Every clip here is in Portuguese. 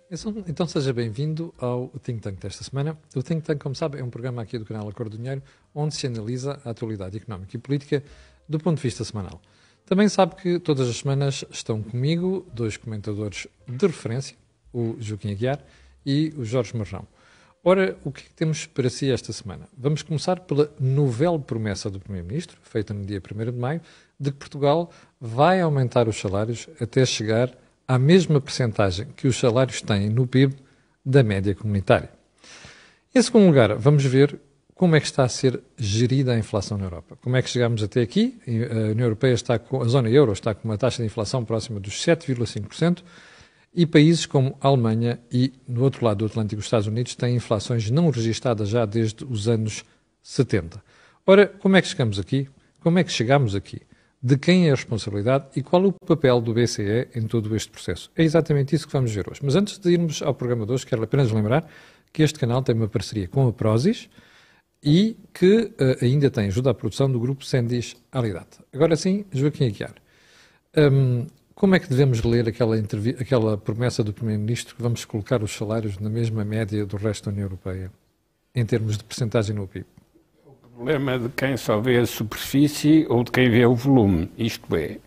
Então seja bem-vindo ao Think Tank desta semana. O Think Tank, como sabe, é um programa aqui do canal A Cor do Dinheiro, onde se analisa a atualidade económica e política do ponto de vista semanal. Também sabe que todas as semanas estão comigo dois comentadores de referência, o Joaquim Aguiar e o Jorge Marrão. Ora, o que é que temos para si esta semana? Vamos começar pela novel promessa do Primeiro-Ministro, feita no dia 1º de maio, de que Portugal vai aumentar os salários até chegar à mesma percentagem que os salários têm no PIB da média comunitária. Em segundo lugar, vamos ver como é que está a ser gerida a inflação na Europa. Como é que chegamos até aqui? A União Europeia a zona euro está com uma taxa de inflação próxima dos 7,5%, e países como a Alemanha e, no outro lado do Atlântico, os Estados Unidos, têm inflações não registadas já desde os anos 70. Ora, como é que chegamos aqui? Como é que chegamos aqui? De quem é a responsabilidade e qual o papel do BCE em todo este processo? É exatamente isso que vamos ver hoje. Mas antes de irmos ao programa de hoje, quero apenas lembrar que este canal tem uma parceria com a Prozis e que ainda tem ajuda à produção do grupo Sendis Alidade. Agora sim, Joaquim Aguiar. Como é que devemos ler aquela promessa do Primeiro-Ministro que vamos colocar os salários na mesma média do resto da União Europeia, em termos de percentagem no PIB? O problema de quem só vê a superfície ou de quem vê o volume, isto é,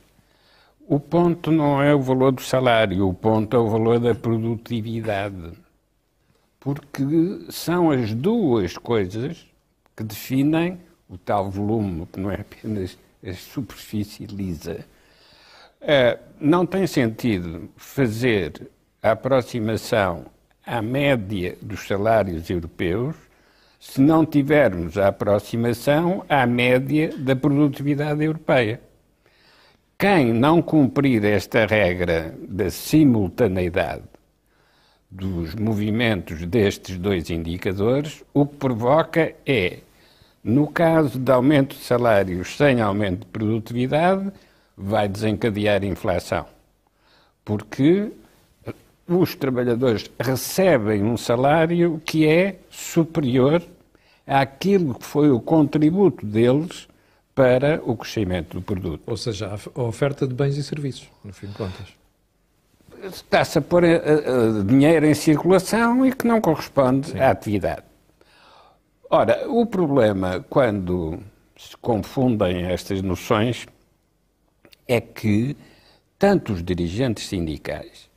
o ponto não é o valor do salário, o ponto é o valor da produtividade. Porque são as duas coisas que definem o tal volume, que não é apenas a superfície lisa. Não tem sentido fazer a aproximação à média dos salários europeus se não tivermos a aproximação à média da produtividade europeia. Quem não cumprir esta regra da simultaneidade dos movimentos destes dois indicadores, o que provoca é, no caso de aumento de salários sem aumento de produtividade, vai desencadear inflação, porque os trabalhadores recebem um salário que é superior àquilo que foi o contributo deles para o crescimento do produto. Ou seja, a oferta de bens e serviços, no fim de contas. Está-se a pôr dinheiro em circulação e que não corresponde à atividade. Ora, o problema quando se confundem estas noções é que tanto os dirigentes sindicais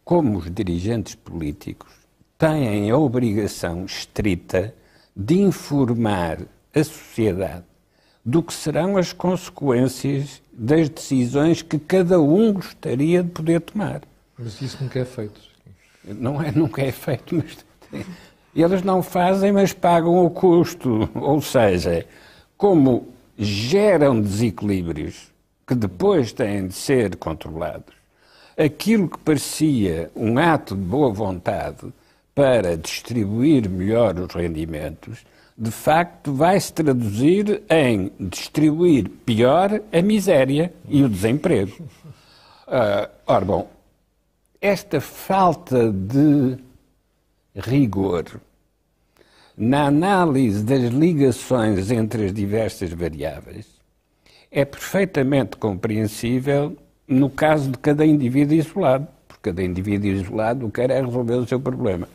como os dirigentes políticos têm a obrigação estrita de informar a sociedade do que serão as consequências das decisões que cada um gostaria de poder tomar. Mas isso nunca é feito. Nunca é feito, mas eles não fazem, mas pagam o custo. Ou seja, como geram desequilíbrios que depois têm de ser controlados, aquilo que parecia um ato de boa vontade para distribuir melhor os rendimentos, de facto vai-se traduzir em distribuir pior a miséria e o desemprego. Ora, bom, esta falta de rigor na análise das ligações entre as diversas variáveis é perfeitamente compreensível no caso de cada indivíduo isolado, porque cada indivíduo isolado quer é resolver o seu problema.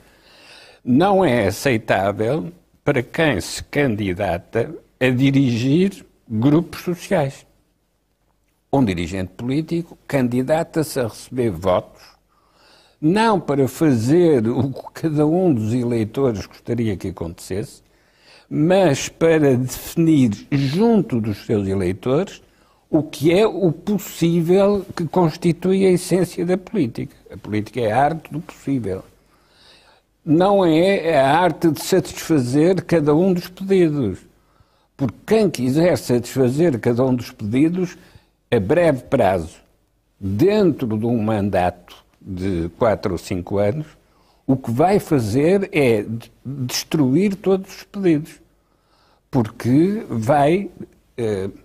Não é aceitável para quem se candidata a dirigir grupos sociais. Um dirigente político candidata-se a receber votos, não para fazer o que cada um dos eleitores gostaria que acontecesse, mas para definir junto dos seus eleitores o que é o possível que constitui a essência da política. A política é a arte do possível. Não é a arte de satisfazer cada um dos pedidos. Porque quem quiser satisfazer cada um dos pedidos, a breve prazo, dentro de um mandato de 4 ou 5 anos, o que vai fazer é destruir todos os pedidos. Porque vai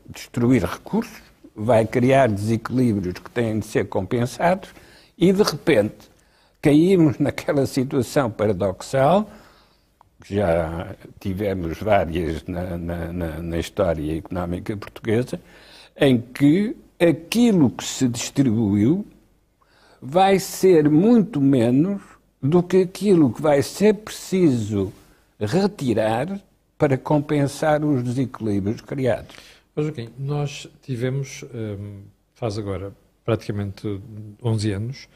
destruir recursos, vai criar desequilíbrios que têm de ser compensados e, de repente, caímos naquela situação paradoxal, que já tivemos várias na história económica portuguesa, em que aquilo que se distribuiu vai ser muito menos do que aquilo que vai ser preciso retirar para compensar os desequilíbrios criados. Joaquim, nós tivemos, faz agora praticamente 11 anos,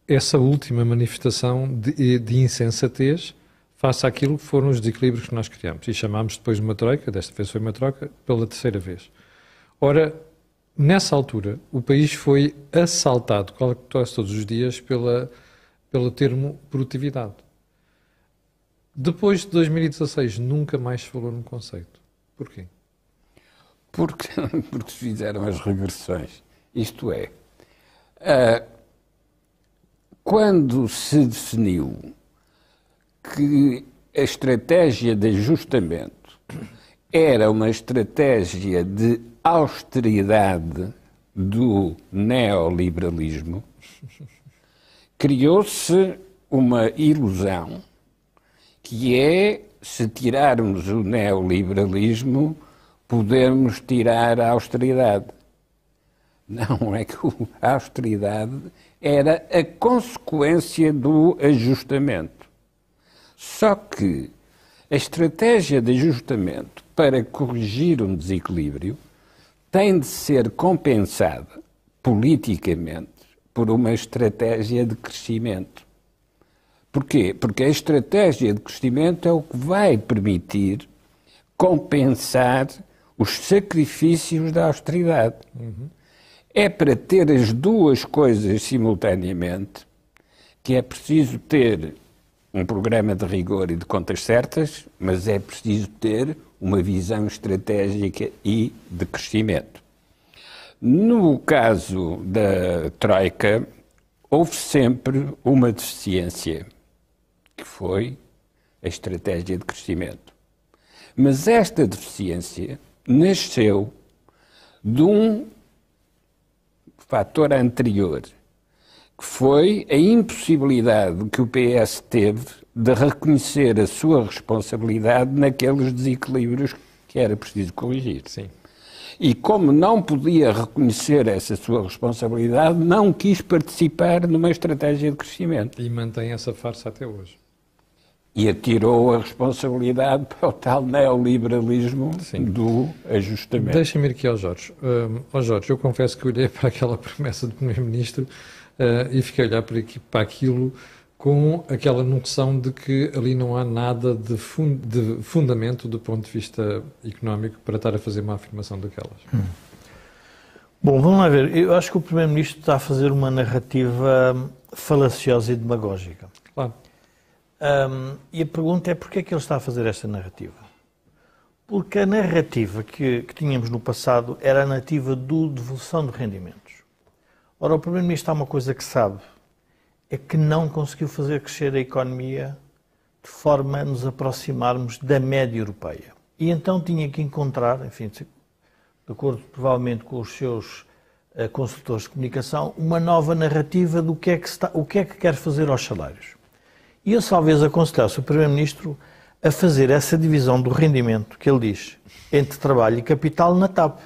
essa última manifestação de insensatez face àquilo que foram os desequilíbrios que nós criamos. E chamámos depois de uma troika, desta vez foi uma troca, pela terceira vez. Ora, nessa altura, o país foi assaltado quase todos os dias pelo termo produtividade. Depois de 2016, nunca mais se falou num conceito. Porquê? Porque se fizeram as regressões. Isto é, quando se definiu que a estratégia de ajustamento era uma estratégia de austeridade do neoliberalismo, criou-se uma ilusão que é, se tirarmos o neoliberalismo, podemos tirar a austeridade. Não, é que a austeridade era a consequência do ajustamento. Só que a estratégia de ajustamento para corrigir um desequilíbrio tem de ser compensada politicamente por uma estratégia de crescimento. Porquê? Porque a estratégia de crescimento é o que vai permitir compensar os sacrifícios da austeridade. É para ter as duas coisas simultaneamente que é preciso ter um programa de rigor e de contas certas, mas é preciso ter uma visão estratégica e de crescimento. No caso da Troika, houve sempre uma deficiência, que foi a estratégia de crescimento. Mas esta deficiência nasceu de um fator anterior, que foi a impossibilidade que o PS teve de reconhecer a sua responsabilidade naqueles desequilíbrios que era preciso corrigir. Sim. E como não podia reconhecer essa sua responsabilidade, não quis participar numa estratégia de crescimento. E mantém essa farsa até hoje. E atirou a responsabilidade para o tal neoliberalismo do ajustamento. Deixa-me ir aqui ao Jorge. Jorge, eu confesso que olhei para aquela promessa do Primeiro-Ministro e fiquei a olhar para aquilo com aquela noção de que ali não há nada de fundamento do ponto de vista económico para estar a fazer uma afirmação daquelas. Bom, vamos lá ver. Eu acho que o Primeiro-Ministro está a fazer uma narrativa falaciosa e demagógica. Claro. E a pergunta é porquê é que ele está a fazer esta narrativa? Porque a narrativa que tínhamos no passado era a narrativa do devolução de rendimentos. Ora, o Primeiro-Ministro há uma coisa que sabe, é que não conseguiu fazer crescer a economia de forma a nos aproximarmos da média europeia. E então tinha que encontrar, enfim, de acordo provavelmente com os seus consultores de comunicação, uma nova narrativa do que é que quer fazer aos salários. E eu talvez aconselhasse o Primeiro-Ministro a fazer essa divisão do rendimento, que ele diz, entre trabalho e capital na TAP.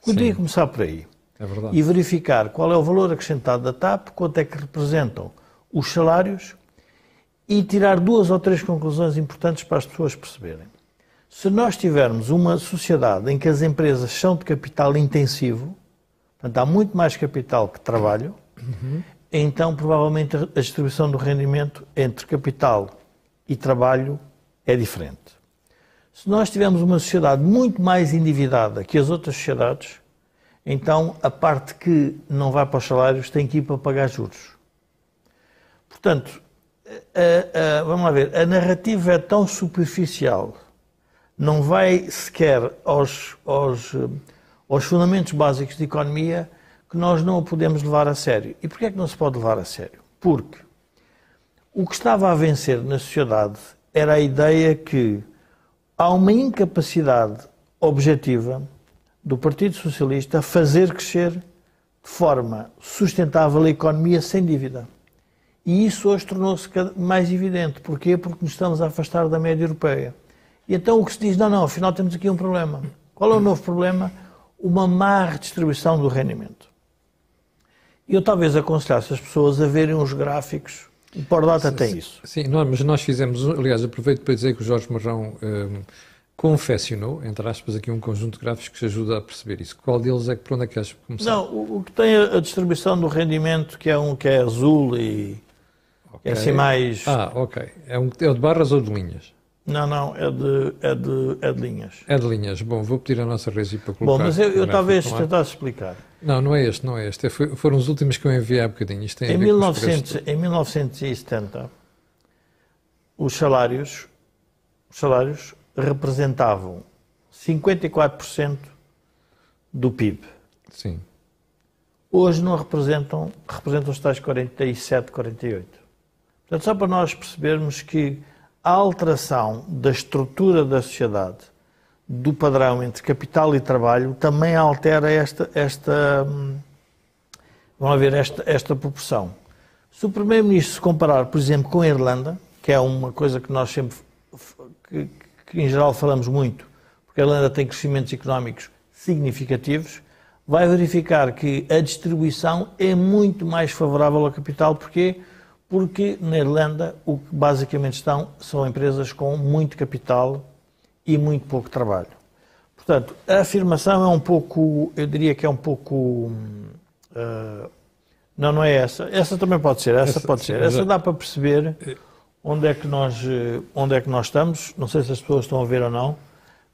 Podia começar por aí. É verdade. E verificar qual é o valor acrescentado da TAP, quanto é que representam os salários e tirar 2 ou 3 conclusões importantes para as pessoas perceberem. Se nós tivermos uma sociedade em que as empresas são de capital intensivo, portanto há muito mais capital que trabalho, então provavelmente a distribuição do rendimento entre capital e trabalho é diferente. Se nós tivermos uma sociedade muito mais endividada que as outras sociedades, então a parte que não vai para os salários tem que ir para pagar juros. Portanto, vamos lá ver, a narrativa é tão superficial, não vai sequer aos fundamentos básicos de economia, que nós não a podemos levar a sério. E porquê é que não se pode levar a sério? Porque o que estava a vencer na sociedade era a ideia que há uma incapacidade objetiva do Partido Socialista a fazer crescer de forma sustentável a economia sem dívida. E isso hoje tornou-se mais evidente. Porquê? Porque nos estamos a afastar da média europeia. E então o que se diz, não, afinal temos aqui um problema. Qual é o novo problema? Uma má redistribuição do rendimento. Eu talvez aconselhasse as pessoas a verem os gráficos O Pordata tem isso. Sim, mas nós fizemos, aliás, aproveito para dizer que o Jorge Marrão confeccionou, entre aspas, aqui um conjunto de gráficos que ajuda a perceber isso. Qual deles é que, por onde é que queres começar? Não, o que tem a distribuição do rendimento, que é azul e é assim mais... ok. É de barras ou de linhas? Não, é de linhas. É de linhas. Bom, vou pedir à nossa Regi para colocar... Bom, mas eu talvez tentasse explicar. Não é este. Foram os últimos que eu enviei há bocadinho. Isto tem em 1970, os salários representavam 54% do PIB. Sim. Hoje não representam os tais 47, 48%. Portanto, só para nós percebermos que a alteração da estrutura da sociedade, do padrão entre capital e trabalho, também altera esta proporção. Se o Primeiro-Ministro se comparar, por exemplo, com a Irlanda, que é uma coisa que nós sempre, que em geral falamos muito, porque a Irlanda tem crescimentos económicos significativos, vai verificar que a distribuição é muito mais favorável ao capital. Porquê? Porque na Irlanda o que basicamente são empresas com muito capital e muito pouco trabalho. Portanto, a afirmação é um pouco, eu diria que é um pouco... não é essa. Essa também pode ser, pode ser. Essa dá para perceber onde é que nós estamos. Não sei se as pessoas estão a ver ou não,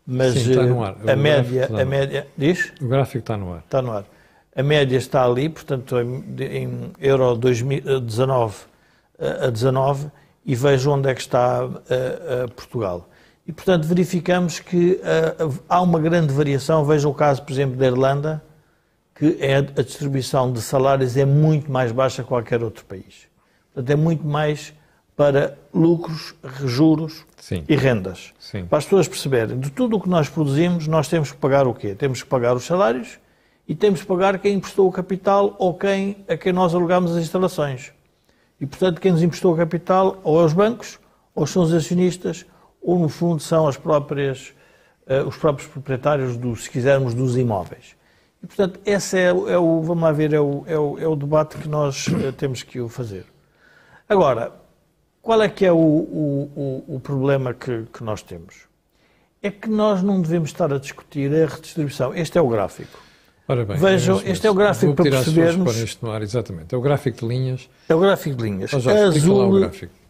mas sim, está no ar. A média... Diz? O gráfico está no ar. Está no ar. A média está ali, portanto, em euro 2019 a 19, e vejo onde é que está Portugal. E, portanto, verificamos que há uma grande variação. Vejam o caso, por exemplo, da Irlanda, que a distribuição de salários é muito mais baixa que qualquer outro país. Portanto, é muito mais para lucros, juros e rendas. Sim. Para as pessoas perceberem, de tudo o que nós produzimos, nós temos que pagar o quê? Temos que pagar os salários e temos que pagar quem emprestou o capital ou a quem nós alugamos as instalações. E, portanto, quem nos emprestou o capital ou é os bancos, ou são os acionistas, ou, no fundo, são os próprios proprietários, se quisermos, dos imóveis. E, portanto, esse vamos lá ver, é o debate que nós temos que o fazer. Agora, qual é que é o problema que nós temos? É que nós não devemos estar a discutir a redistribuição. Este é o gráfico. Ora bem, vejam, este é o gráfico para percebermos... Isto no ar, exatamente. É o gráfico de linhas. É o gráfico de linhas.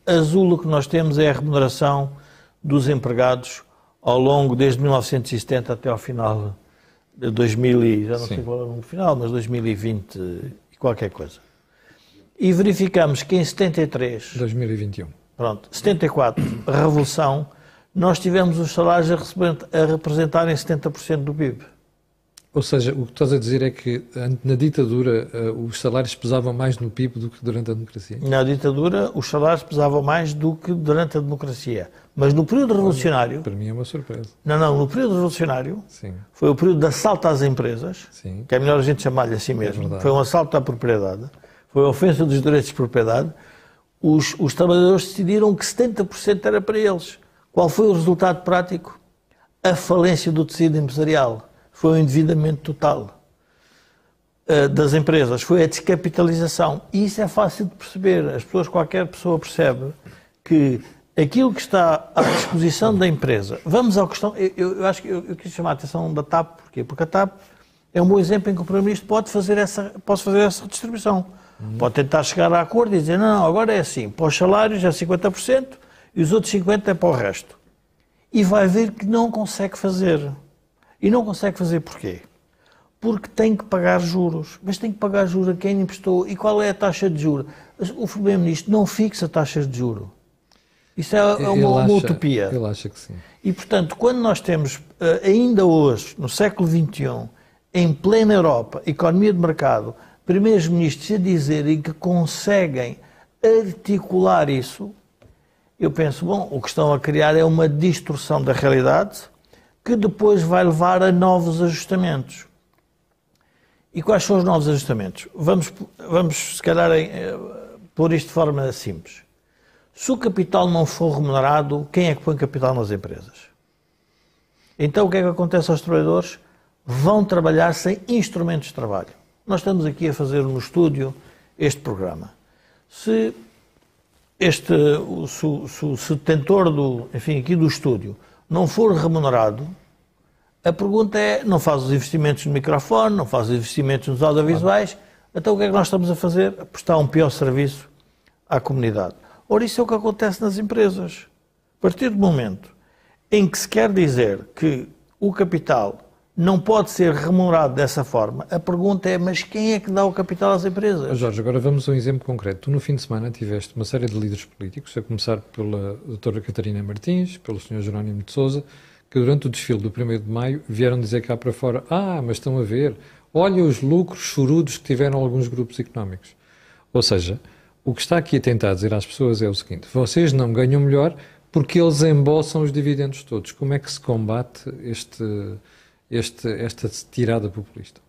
Azul o que nós temos é a remuneração dos empregados ao longo, desde 1970 até ao final de 2000, já não sei qual é o número final, mas 2020 e qualquer coisa. E verificamos que em 73... 2021. Pronto, 74, a Revolução, nós tivemos os salários a representarem 70% do PIB. Ou seja, o que estás a dizer é que na ditadura os salários pesavam mais no PIB do que durante a democracia? Na ditadura os salários pesavam mais do que durante a democracia. Mas no período revolucionário... Para mim é uma surpresa. Não, no período revolucionário foi o período de assalto às empresas, que é melhor a gente chamar-lhe assim mesmo. Foi um assalto à propriedade, foi a ofensa dos direitos de propriedade. Os trabalhadores decidiram que 70% era para eles. Qual foi o resultado prático? A falência do tecido empresarial. Foi o endividamento total das empresas, foi a descapitalização. E isso é fácil de perceber. Qualquer pessoa percebe que aquilo que está à disposição da empresa... Vamos à questão... Eu acho que eu quis chamar a atenção da TAP. Porquê? Porque a TAP é um bom exemplo em que o Primeiro-Ministro pode fazer essa redistribuição. Pode tentar chegar a acordo e dizer, não, agora é assim, para os salários é 50% e os outros 50% é para o resto. E vai ver que não consegue fazer. E não consegue fazer porquê? Porque tem que pagar juros. Mas tem que pagar juros a quem emprestou. E qual é a taxa de juros? O Primeiro-Ministro não fixa taxas de juros. Isso é uma utopia. Ele acha que sim. E, portanto, quando nós temos, ainda hoje, no século XXI, em plena Europa, economia de mercado, primeiros ministros a dizerem que conseguem articular isso, eu penso, bom, o que estão a criar é uma distorção da realidade que depois vai levar a novos ajustamentos. E quais são os novos ajustamentos? Vamos se calhar, pôr isto de forma simples. Se o capital não for remunerado, quem é que põe capital nas empresas? Então o que é que acontece aos trabalhadores? Vão trabalhar sem instrumentos de trabalho. Nós estamos aqui a fazer no estúdio este programa. Se se o detentor do estúdio não for remunerado, a pergunta é, não faz os investimentos no microfone, não faz os investimentos nos audiovisuais, então o que é que nós estamos a fazer? A prestar um pior serviço à comunidade. Ora, isso é o que acontece nas empresas. A partir do momento em que se quer dizer que o capital não pode ser remunerado dessa forma, a pergunta é, mas quem é que dá o capital às empresas? Jorge, agora vamos a um exemplo concreto. Tu no fim de semana tiveste uma série de líderes políticos, a começar pela doutora Catarina Martins, pelo Sr. Jerónimo de Sousa, que durante o desfile do 1º de Maio vieram dizer cá para fora, mas estão a ver, olha os lucros chorudos que tiveram alguns grupos económicos. Ou seja, o que está aqui a tentar dizer às pessoas é o seguinte, vocês não ganham melhor porque eles embolsam os dividendos todos. Como é que se combate esta tirada populista?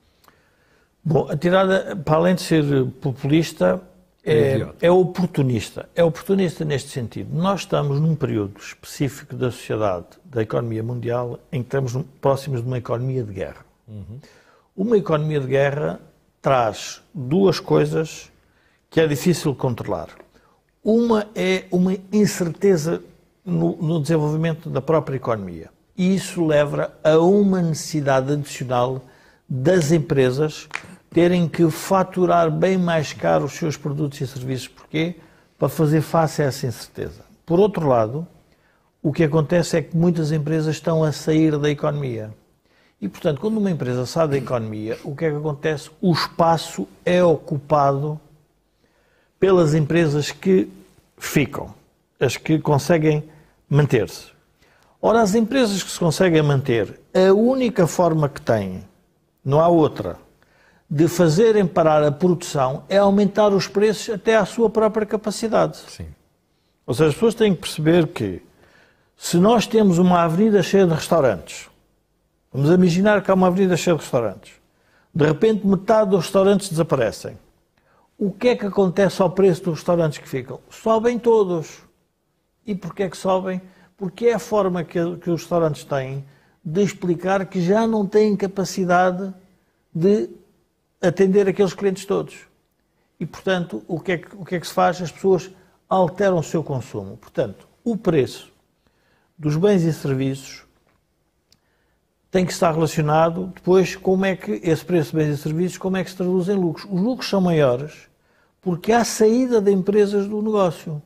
Bom, a tirada, para além de ser populista, é oportunista. É oportunista neste sentido. Nós estamos num período específico da sociedade, da economia mundial, em que estamos próximos de uma economia de guerra. Uma economia de guerra traz duas coisas que é difícil controlar. Uma é uma incerteza no desenvolvimento da própria economia. E isso leva a uma necessidade adicional das empresas terem que faturar bem mais caro os seus produtos e serviços. Porquê? Para fazer face a essa incerteza. Por outro lado, o que acontece é que muitas empresas estão a sair da economia. E, portanto, quando uma empresa sai da economia, o que é que acontece? O espaço é ocupado pelas empresas que ficam, as que conseguem manter-se. Ora, as empresas que se conseguem manter, a única forma que têm, não há outra, de fazerem parar a produção é aumentar os preços até à sua própria capacidade. Sim. Ou seja, as pessoas têm que perceber que se nós temos uma avenida cheia de restaurantes, vamos imaginar que há uma avenida cheia de restaurantes, de repente metade dos restaurantes desaparecem. O que é que acontece ao preço dos restaurantes que ficam? Sobem todos. E porquê é que sobem? Porque é a forma que os restaurantes têm de explicar que já não têm capacidade de atender aqueles clientes todos. E, portanto, o que é que se faz? As pessoas alteram o seu consumo. Portanto, o preço dos bens e serviços tem que estar relacionado depois como é que esse preço de bens e serviços, como é que se traduz em lucros. Os lucros são maiores porque há saída de empresas do negócio.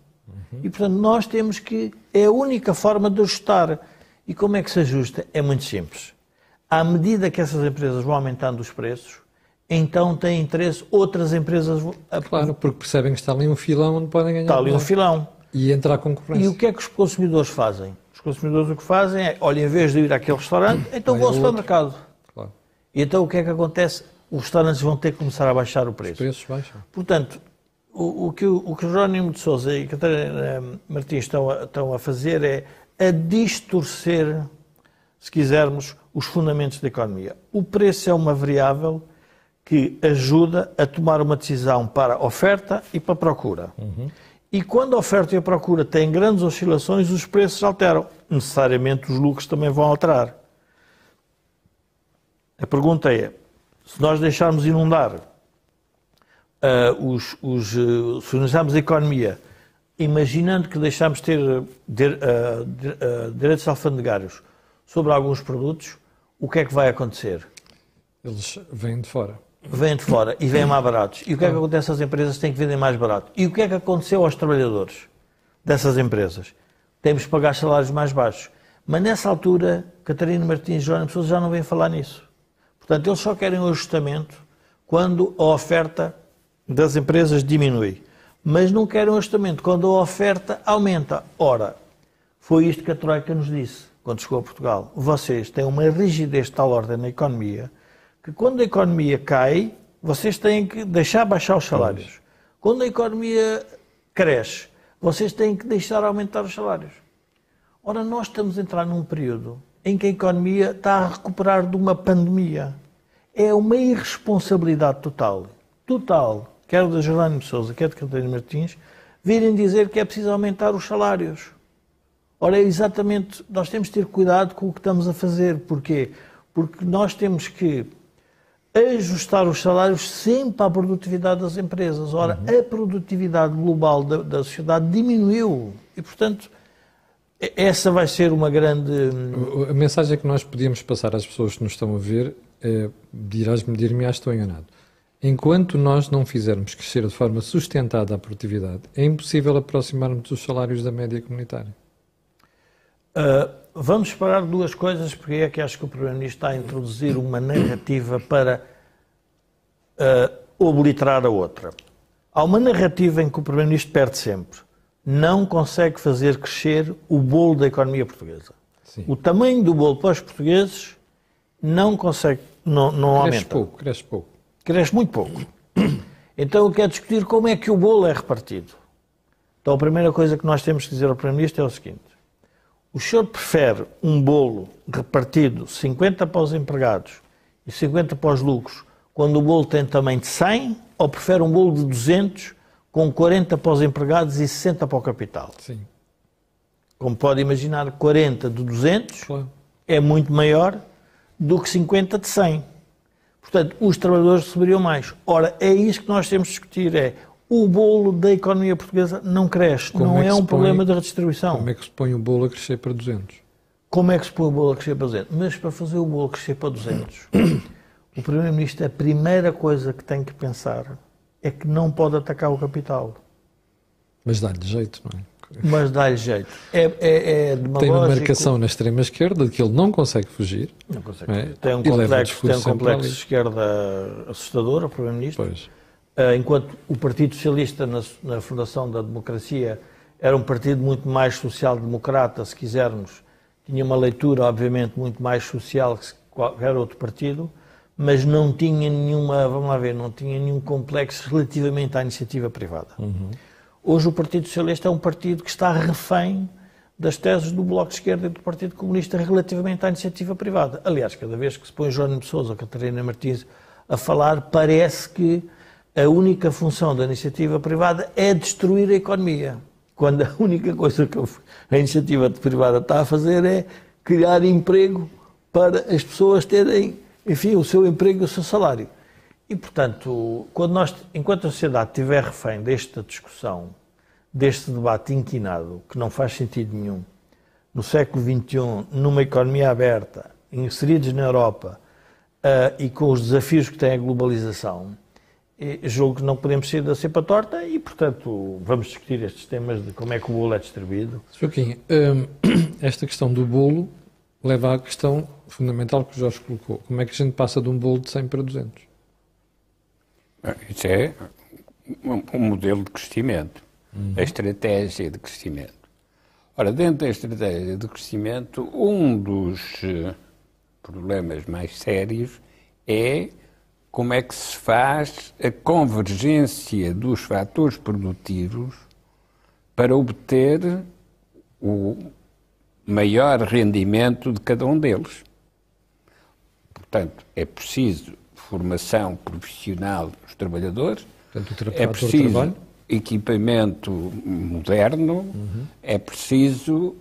E, portanto, nós temos que... É a única forma de ajustar. E como é que se ajusta? É muito simples. À medida que essas empresas vão aumentando os preços, então têm interesse outras empresas... Claro, porque percebem que está ali um filão onde podem ganhar. Está ali um filão. E entra a concorrência. E o que é que os consumidores fazem? Os consumidores o que fazem é, olha, em vez de ir àquele restaurante, então vou ao supermercado. Claro. E então o que é que acontece? Os restaurantes vão ter que começar a baixar o preço. Os preços baixam. Portanto, o que o Jerónimo de Sousa e a Catarina Martins estão a fazer é a distorcer, se quisermos, os fundamentos da economia. O preço é uma variável que ajuda a tomar uma decisão para a oferta e para a procura. E quando a oferta e a procura têm grandes oscilações, os preços alteram. Necessariamente os lucros também vão alterar. A pergunta é, se nós deixarmos inundar, se deixarmos a economia, imaginando que deixamos de ter direitos alfandegários sobre alguns produtos, o que é que vai acontecer? Eles vêm de fora. Vêm de fora e vêm mais baratos. E o que é que acontece às empresas? Têm que vender mais barato. E o que é que aconteceu aos trabalhadores dessas empresas? Temos que pagar salários mais baixos. Mas nessa altura, Catarina Martins e Jerónimo de Sousa já não vêm falar nisso. Portanto, eles só querem o ajustamento quando a oferta das empresas diminui. Mas não querem o ajustamento quando a oferta aumenta. Ora, foi isto que a Troika nos disse quando chegou a Portugal. Vocês têm uma rigidez de tal ordem na economia que quando a economia cai, vocês têm que deixar baixar os salários. Quando a economia cresce, vocês têm que deixar aumentar os salários. Ora, nós estamos a entrar num período em que a economia está a recuperar de uma pandemia. É uma irresponsabilidade total, quer da Jerónimo de Sousa, quer de Catarina Martins, virem dizer que é preciso aumentar os salários. Ora, é exatamente, nós temos de ter cuidado com o que estamos a fazer. Porquê? Porque nós temos que ajustar os salários sempre à produtividade das empresas. Ora, a produtividade global da sociedade diminuiu e, portanto, essa vai ser uma grande... A mensagem que nós podíamos passar às pessoas que nos estão a ver é, dir-me, estou enganado. Enquanto nós não fizermos crescer de forma sustentada a produtividade, é impossível aproximarmos dos salários da média comunitária. Vamos separar duas coisas, porque é que acho que o Primeiro-Ministro está a introduzir uma narrativa para obliterar a outra. Há uma narrativa em que o Primeiro-Ministro perde sempre. Não consegue fazer crescer o bolo da economia portuguesa. Sim. O tamanho do bolo para os portugueses não consegue, não aumenta. Cresce pouco. Cresce muito pouco. Então eu quero discutir como é que o bolo é repartido. Então a primeira coisa que nós temos que dizer ao Primeiro-Ministro é o seguinte: o senhor prefere um bolo repartido 50 para os empregados e 50 para os lucros, quando o bolo tem tamanho de 100, ou prefere um bolo de 200 com 40 para os empregados e 60 para o capital? Sim. Como pode imaginar, 40 de 200 Claro. é muito maior do que 50 de 100. Portanto, os trabalhadores receberiam mais. Ora, é isso que nós temos de discutir, é o bolo da economia portuguesa não cresce, Como não é que é se um põe- problema de redistribuição. Como é que se põe o bolo a crescer para 200? Como é que se põe o bolo a crescer para 200? Mas para fazer o bolo crescer para 200, o Primeiro-Ministro, a primeira coisa que tem que pensar é que não pode atacar o capital. Mas dá-lhe jeito, não é? Mas dá-lhe jeito. É demagógico. Tem uma marcação na extrema-esquerda de que ele não consegue fugir. Não consegue. É? Tem um E leva o complexo, discurso tem um sempre complexo ali. de esquerda assustador, o Primeiro-Ministro. Pois. Enquanto o Partido Socialista, na fundação da democracia, era um partido muito mais social-democrata, se quisermos, tinha uma leitura, obviamente, muito mais social que qualquer outro partido, mas não tinha nenhuma, vamos lá ver, não tinha nenhum complexo relativamente à iniciativa privada. Hoje o Partido Socialista é um partido que está refém das teses do Bloco de Esquerda e do Partido Comunista relativamente à iniciativa privada. Aliás, cada vez que se põe Jerónimo de Sousa ou Catarina Martins a falar, parece que a única função da iniciativa privada é destruir a economia, quando a única coisa que a iniciativa privada está a fazer é criar emprego para as pessoas terem, enfim, o seu emprego e o seu salário. E, portanto, quando nós, enquanto a sociedade estiver refém desta discussão, deste debate inquinado, que não faz sentido nenhum, no século XXI, numa economia aberta, inseridos na Europa, e com os desafios que tem a globalização, julgo que não podemos sair da cepa torta e, portanto, vamos discutir estes temas de como é que o bolo é distribuído. Joaquim, esta questão do bolo leva à questão fundamental que o Jorge colocou. Como é que a gente passa de um bolo de 100 para 200? Isso é um modelo de crescimento, a estratégia de crescimento. Ora, dentro da estratégia de crescimento, um dos problemas mais sérios é como é que se faz a convergência dos fatores produtivos para obter o maior rendimento de cada um deles. Portanto, é preciso formação profissional dos trabalhadores, Portanto, é preciso equipamento moderno, é preciso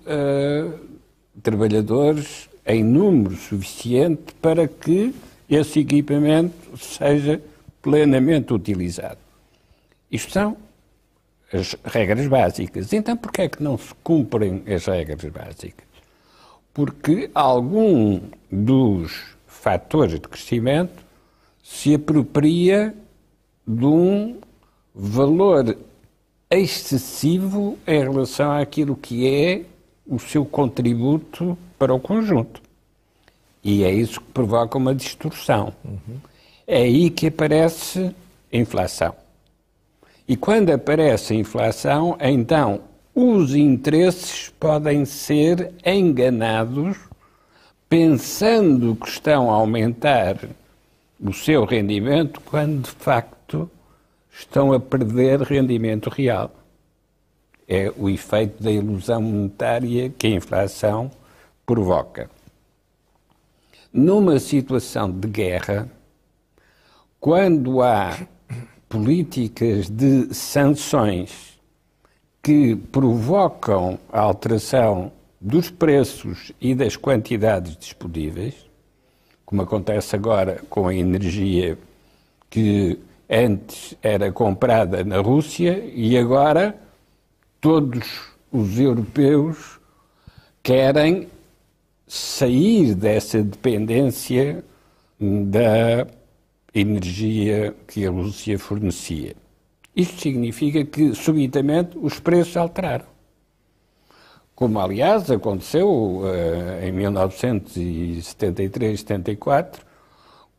trabalhadores em número suficiente para que esse equipamento seja plenamente utilizado. Isto são as regras básicas. Então, porquê é que não se cumprem as regras básicas? Porque algum dos fatores de crescimento se apropria de um valor excessivo em relação àquilo que é o seu contributo para o conjunto. E é isso que provoca uma distorção. É aí que aparece a inflação. E quando aparece a inflação, então os interesses podem ser enganados pensando que estão a aumentar o seu rendimento quando, de facto, estão a perder rendimento real. É o efeito da ilusão monetária que a inflação provoca. Numa situação de guerra, quando há políticas de sanções que provocam a alteração dos preços e das quantidades disponíveis, como acontece agora com a energia que antes era comprada na Rússia e agora todos os europeus querem sair dessa dependência da energia que a Rússia fornecia. Isto significa que, subitamente, os preços alteraram. Como, aliás, aconteceu em 1973-74,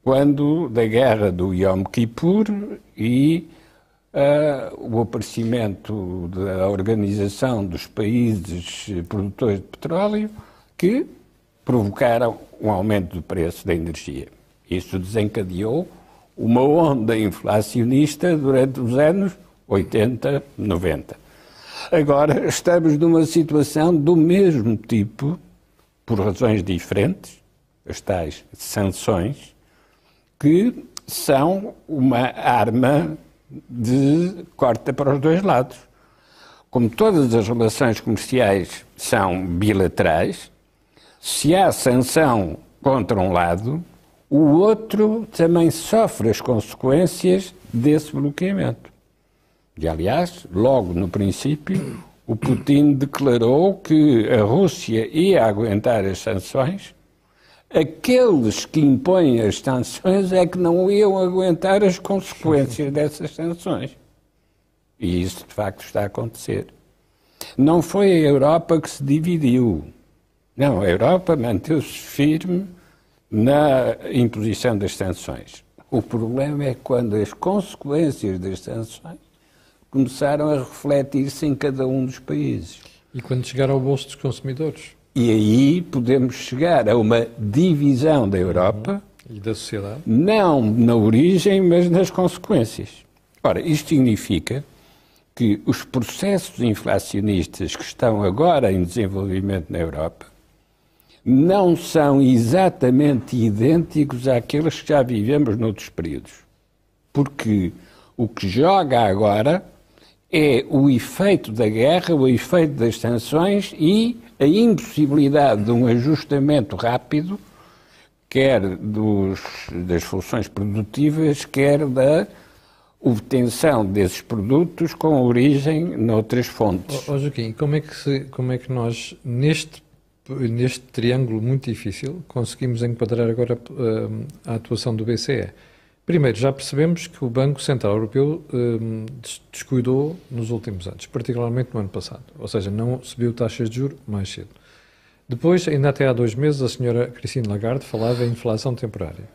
quando da guerra do Yom Kippur e o aparecimento da Organização dos Países Produtores de Petróleo, que provocaram um aumento do preço da energia. Isso desencadeou uma onda inflacionista durante os anos 80, 90. Agora estamos numa situação do mesmo tipo, por razões diferentes, as tais sanções, que são uma arma de corta para os dois lados. Como todas as relações comerciais são bilaterais, se há sanção contra um lado, o outro também sofre as consequências desse bloqueamento. E, aliás, logo no princípio, o Putin declarou que a Rússia ia aguentar as sanções, aqueles que impõem as sanções é que não iam aguentar as consequências dessas sanções. E isso, de facto, está a acontecer. Não foi a Europa que se dividiu. Não, a Europa manteve-se firme na imposição das sanções. O problema é quando as consequências das sanções começaram a refletir-se em cada um dos países. E quando chegar ao bolso dos consumidores? E aí podemos chegar a uma divisão da Europa. E da sociedade? Não na origem, mas nas consequências. Ora, isto significa que os processos inflacionistas que estão agora em desenvolvimento na Europa não são exatamente idênticos àqueles que já vivemos noutros períodos. Porque o que joga agora é o efeito da guerra, o efeito das sanções e a impossibilidade de um ajustamento rápido, quer das funções produtivas, quer da obtenção desses produtos com origem noutras fontes. Joaquim, como é que nós, neste triângulo muito difícil, conseguimos enquadrar agora a atuação do BCE? Primeiro, já percebemos que o Banco Central Europeu descuidou nos últimos anos, particularmente no ano passado, ou seja, não subiu taxas de juros mais cedo. Depois, ainda até há 2 meses, a senhora Christine Lagarde falava em inflação temporária.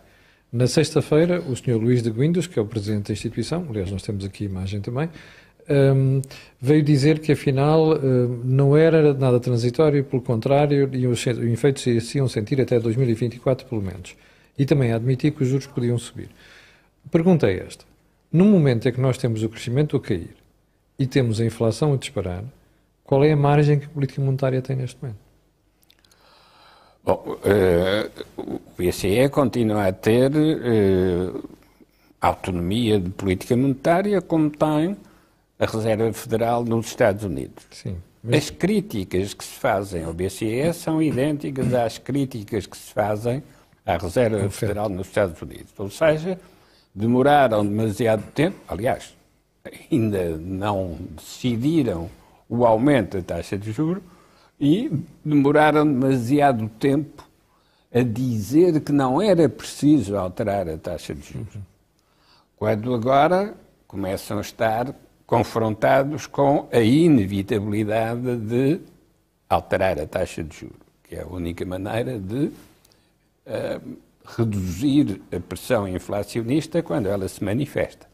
Na sexta-feira, o senhor Luís de Guindos, que é o presidente da instituição, aliás, nós temos aqui a imagem também, veio dizer que, afinal, não era nada transitório, pelo contrário, e os efeitos se iam sentir até 2024, pelo menos. E também admitir que os juros podiam subir. A pergunta é esta. No momento em que nós temos o crescimento a cair e temos a inflação a disparar, qual é a margem que a política monetária tem neste momento? Bom, o BCE continua a ter autonomia de política monetária como tem a Reserva Federal nos Estados Unidos. Sim. As críticas que se fazem ao BCE são idênticas às críticas que se fazem à Reserva Federal nos Estados Unidos. Ou seja, demoraram demasiado tempo, aliás, ainda não decidiram o aumento da taxa de juros e demoraram demasiado tempo a dizer que não era preciso alterar a taxa de juros. Quando agora começam a estar confrontados com a inevitabilidade de alterar a taxa de juros, que é a única maneira de reduzir a pressão inflacionista quando ela se manifesta.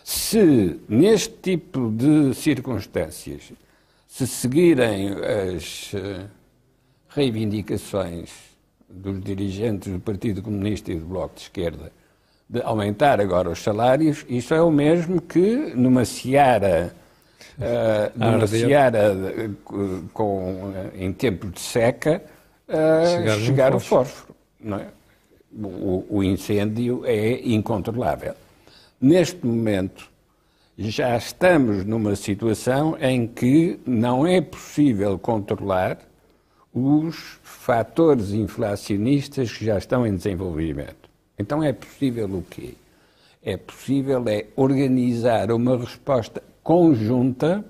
Se neste tipo de circunstâncias se seguirem as reivindicações dos dirigentes do Partido Comunista e do Bloco de Esquerda de aumentar agora os salários, isso é o mesmo que numa seara, em tempo de seca, chegar o fósforo. Não é? O incêndio é incontrolável. Neste momento, já estamos numa situação em que não é possível controlar os fatores inflacionistas que já estão em desenvolvimento. Então é possível o quê? É possível organizar uma resposta conjunta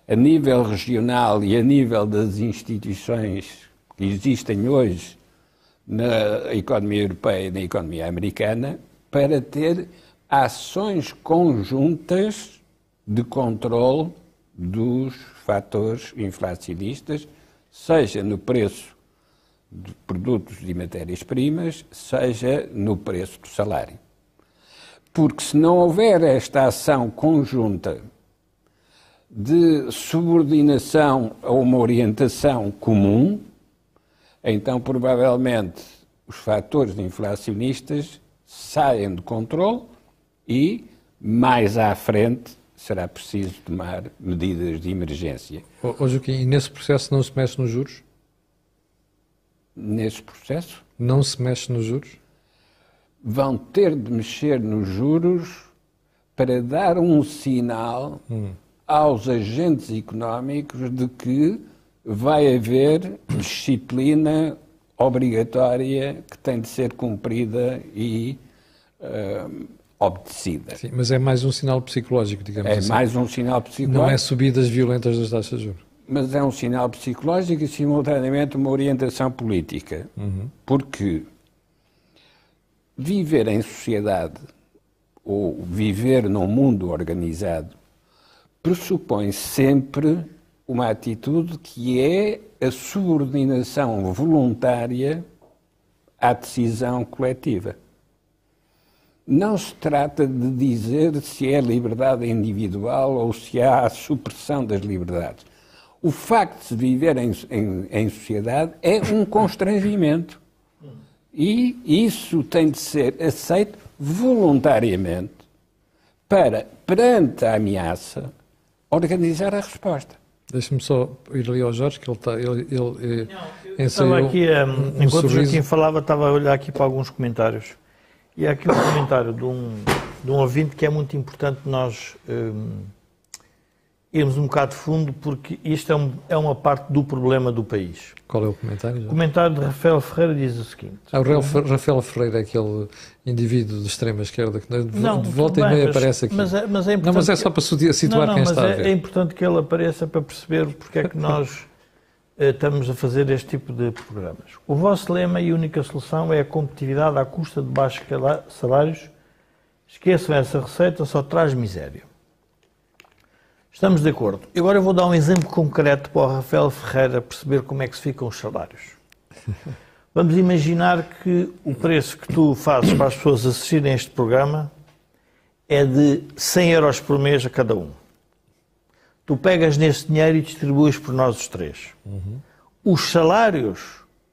a nível regional e a nível das instituições que existem hoje na economia europeia e na economia americana para ter ações conjuntas de controle dos fatores inflacionistas, seja no preço de produtos e matérias-primas, seja no preço do salário. Porque se não houver esta ação conjunta de subordinação a uma orientação comum, então provavelmente os fatores inflacionistas saem de controle e, mais à frente, será preciso tomar medidas de emergência. Joaquim, e nesse processo não se mexe nos juros? Nesse processo? Não se mexe nos juros? Vão ter de mexer nos juros para dar um sinal aos agentes económicos de que vai haver disciplina obrigatória que tem de ser cumprida e obedecida. Sim, mas é mais um sinal psicológico, digamos assim. É mais um sinal psicológico. Não é subidas violentas das taxas de juros. Mas é um sinal psicológico e, simultaneamente, uma orientação política. Porque viver em sociedade ou viver num mundo organizado pressupõe sempre uma atitude que é a subordinação voluntária à decisão coletiva. Não se trata de dizer se é liberdade individual ou se há a supressão das liberdades. O facto de se viver em sociedade é um constrangimento. E isso tem de ser aceito voluntariamente para, perante a ameaça, organizar a resposta. Deixa-me só ir ali ao Jorge, que ele estava aqui, enquanto o Joaquim falava, estava a olhar aqui para alguns comentários. E há aqui um comentário de um ouvinte que é muito importante nós irmos um bocado de fundo, porque isto é uma parte do problema do país. Qual é o comentário? O comentário de Rafael Ferreira diz o seguinte. O Rafael Ferreira é aquele indivíduo de extrema esquerda que de volta e meia aparece aqui. Mas é importante. Não, mas é só para situar quem está a ver. É importante que ele apareça para perceber porque é que nós estamos a fazer este tipo de programas. O vosso lema e única solução é a competitividade à custa de baixos salários. Esqueçam essa receita, só traz miséria. Estamos de acordo. Agora eu vou dar um exemplo concreto para o Rafael Ferreira perceber como é que se ficam os salários. Vamos imaginar que o preço que tu fazes para as pessoas assistirem a este programa é de 100 euros por mês a cada um. Tu pegas nesse dinheiro e distribuis por nós os três. Os salários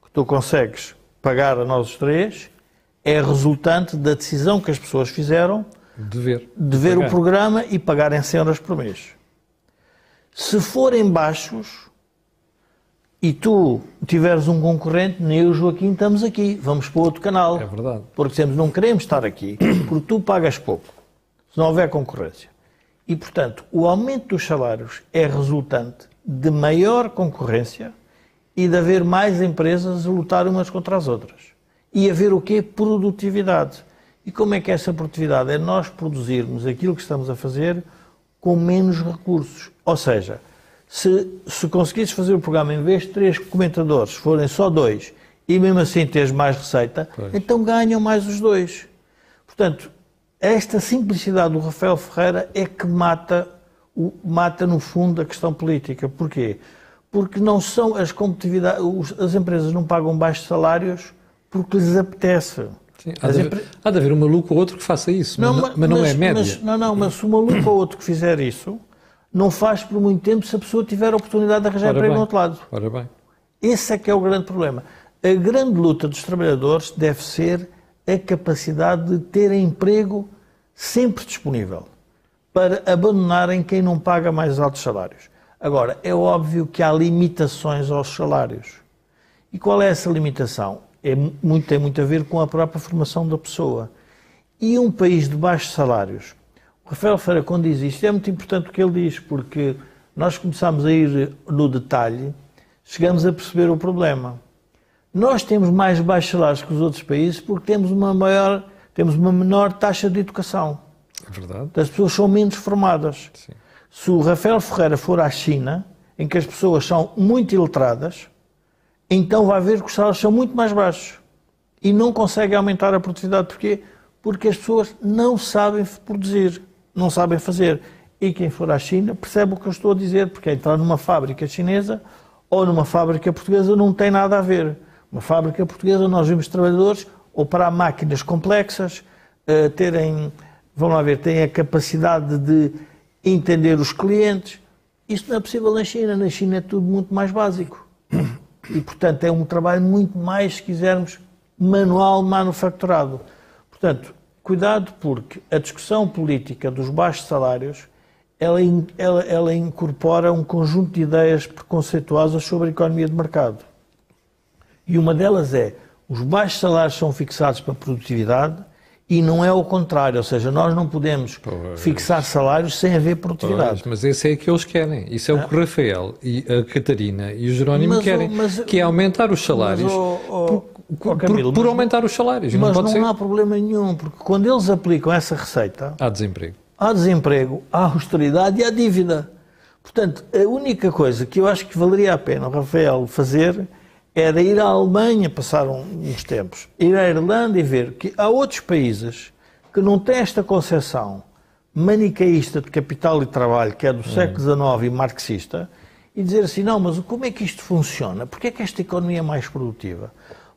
que tu consegues pagar a nós os três é resultante da decisão que as pessoas fizeram de ver o programa e pagarem 100 euros por mês. Se forem baixos e tu tiveres um concorrente, nem eu e o Joaquim estamos aqui, vamos para outro canal. É verdade. Porque dizemos, não queremos estar aqui, porque tu pagas pouco, se não houver concorrência. E, portanto, o aumento dos salários é resultante de maior concorrência e de haver mais empresas a lutar umas contra as outras. E haver o quê? Produtividade. E como é que é essa produtividade? É nós produzirmos aquilo que estamos a fazer com menos recursos. Ou seja, se conseguires fazer o programa em vez de 3 comentadores, forem só 2, e mesmo assim teres mais receita, então ganham mais os 2. Portanto, esta simplicidade do Rafael Ferreira é que mata no fundo a questão política. Porquê? Porque não são as empresas não pagam baixos salários porque lhes apetece. Sim, há de haver um maluco ou outro que faça isso, mas não é média. Mas se um maluco ou outro que fizer isso, não faz por muito tempo se a pessoa tiver a oportunidade de arranjar emprego no outro lado. Ora bem. Esse é que é o grande problema. A grande luta dos trabalhadores deve ser a capacidade de terem emprego sempre disponível para abandonarem quem não paga mais altos salários. Agora, é óbvio que há limitações aos salários. E qual é essa limitação? Tem muito a ver com a própria formação da pessoa. E um país de baixos salários, o Rafael Ferreira, quando diz isto, é muito importante o que ele diz, porque nós começamos a ir no detalhe chegamos a perceber o problema. Nós temos mais baixos salários que os outros países porque temos uma menor taxa de educação. É verdade. As pessoas são menos formadas. Sim. Se o Rafael Ferreira for à China, em que as pessoas são muito iletradas, então vai ver que os salários são muito mais baixos e não conseguem aumentar a produtividade. Porquê? Porque as pessoas não sabem produzir, não sabem fazer. E quem for à China percebe o que eu estou a dizer, porque entrar numa fábrica chinesa ou numa fábrica portuguesa não tem nada a ver. Uma fábrica portuguesa, nós vemos trabalhadores operar máquinas complexas, têm a capacidade de entender os clientes. Isso não é possível na China. Na China é tudo muito mais básico. E, portanto, é um trabalho muito mais, se quisermos, manual, manufaturado. Portanto, cuidado, porque a discussão política dos baixos salários, ela incorpora um conjunto de ideias preconceituosas sobre a economia de mercado. E uma delas é, os baixos salários são fixados para a produtividade e não é o contrário, ou seja, nós não podemos fixar salários sem haver produtividade. Mas esse é que eles querem. Isso é o que o Rafael e a Catarina e o Jerónimo querem, que é aumentar os salários por aumentar os salários. Mas não há problema nenhum, porque quando eles aplicam essa receita... Há desemprego. Há desemprego, há austeridade e há dívida. Portanto, a única coisa que eu acho que valeria a pena o Rafael fazer era ir à Alemanha, passar uns tempos, ir à Irlanda e ver que há outros países que não têm esta concepção manicaísta de capital e trabalho, que é do século XIX e marxista, e dizer assim, não, mas como é que isto funciona? Porquê é que esta economia é mais produtiva?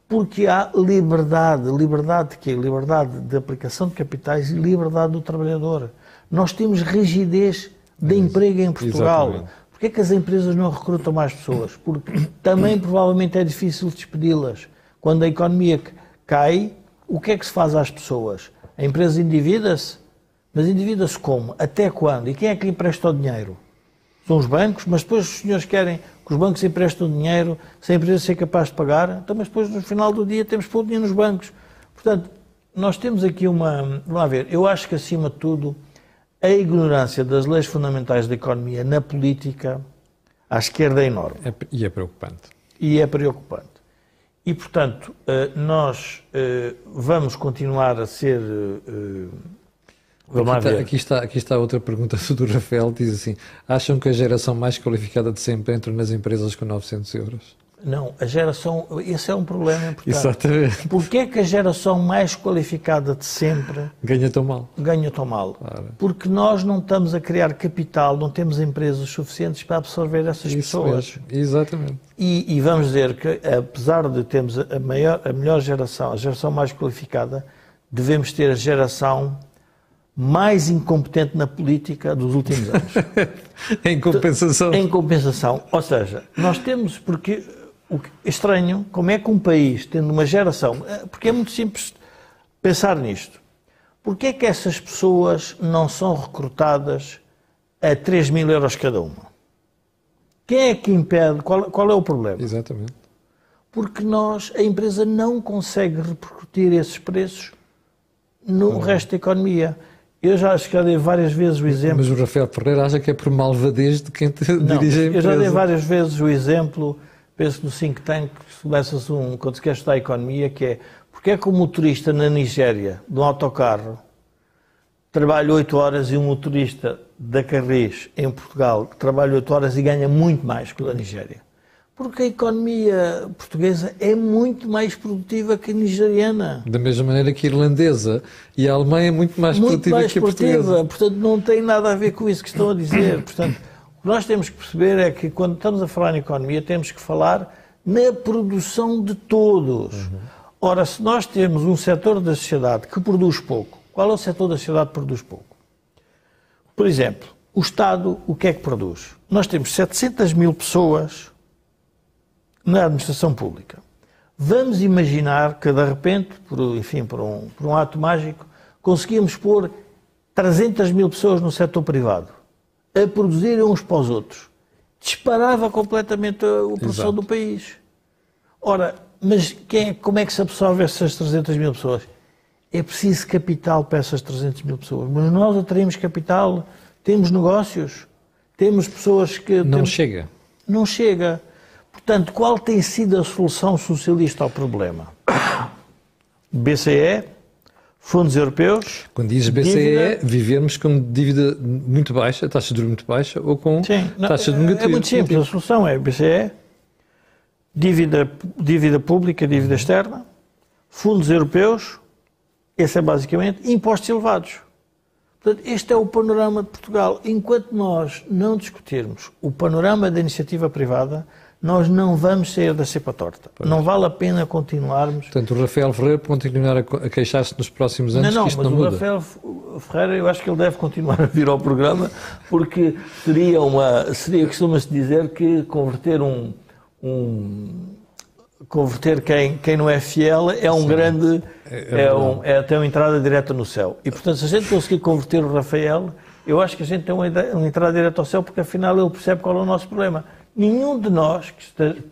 Porque há liberdade. Liberdade de quê? Liberdade de aplicação de capitais e liberdade do trabalhador. Nós temos rigidez de emprego em Portugal. Exatamente. Porquê é que as empresas não recrutam mais pessoas? Porque também provavelmente é difícil despedi-las. Quando a economia cai, o que é que se faz às pessoas? A empresa endivida-se? Mas endivida-se como? Até quando? E quem é que lhe empresta o dinheiro? São os bancos? Mas depois os senhores querem que os bancos emprestem dinheiro sem a empresa ser capaz de pagar? Então, mas depois no final do dia temos que pôr o dinheiro nos bancos. Portanto, nós temos aqui Vamos lá ver, eu acho que acima de tudo a ignorância das leis fundamentais da economia na política à esquerda é enorme. E é preocupante. E é preocupante. E, portanto, nós vamos continuar a ser... Aqui está outra pergunta do Rafael, diz assim, acham que a geração mais qualificada de sempre entra nas empresas com 900 euros? Não, a geração, esse é um problema importante. Exatamente. Porquê é que a geração mais qualificada de sempre ganha tão mal? Ganha tão mal. Claro. Porque nós não estamos a criar capital, não temos empresas suficientes para absorver essas pessoas. Mesmo. Exatamente. E vamos dizer que, apesar de termos a melhor geração, a geração mais qualificada, devemos ter a geração mais incompetente na política dos últimos anos. Em compensação. Em compensação. Ou seja, nós temos, porque é estranho, como é que um país, tendo uma geração, porque é muito simples pensar nisto, porque é que essas pessoas não são recrutadas a 3.000 euros cada uma? Quem é que impede? Qual é o problema? Exatamente. Porque a empresa não consegue repercutir esses preços no resto da economia. Eu já dei várias vezes o exemplo... Mas o Rafael Ferreira acha que é por malvadez de quem dirige a empresa. Eu já dei várias vezes o exemplo, penso no think tank, começa-se quando se quer estudar a economia, que é porque é que o motorista na Nigéria, de um autocarro, trabalha 8 horas e um motorista da Carris, em Portugal, trabalha 8 horas e ganha muito mais que o da Nigéria? Porque a economia portuguesa é muito mais produtiva que a nigeriana. Da mesma maneira que a irlandesa e a alemã é muito mais produtiva que a portuguesa. Portanto, não tem nada a ver com isso que estão a dizer. Portanto, o que nós temos que perceber é que quando estamos a falar em economia, temos que falar na produção de todos. Ora, se nós temos um setor da sociedade que produz pouco, qual é o setor da sociedade que produz pouco? Por exemplo, o Estado, o que é que produz? Nós temos 700 mil pessoas na administração pública. Vamos imaginar que, de repente, por um ato mágico, conseguimos pôr 300 mil pessoas no setor privado a produzirem uns para os outros. Disparava completamente a produção do país. Ora, mas como é que se absorve essas 300 mil pessoas? É preciso capital para essas 300 mil pessoas. Mas nós atraímos capital, temos negócios, temos pessoas que... Não chega. Não chega. Portanto, qual tem sido a solução socialista ao problema? BCE, fundos europeus... Quando dizes BCE, dívida... vivermos com dívida muito baixa, taxa de juros muito baixa, ou com taxa de negativa. É muito simples, a solução é BCE, dívida pública, dívida externa, fundos europeus, esse é basicamente, impostos elevados. Portanto, este é o panorama de Portugal. Enquanto nós não discutirmos o panorama da iniciativa privada, nós não vamos sair da cepa torta. Pois. Não vale a pena continuarmos... Portanto, o Rafael Ferreira pode continuar a queixar-se nos próximos anos que isto não muda. Não, mas o Rafael Ferreira, eu acho que ele deve continuar a vir ao programa, porque seria costuma-se dizer que converter quem não é fiel é um grande... É ter uma entrada direta no céu. E, portanto, se a gente conseguir converter o Rafael, eu acho que a gente tem uma entrada direta ao céu, porque, afinal, ele percebe qual é o nosso problema. Nenhum de nós que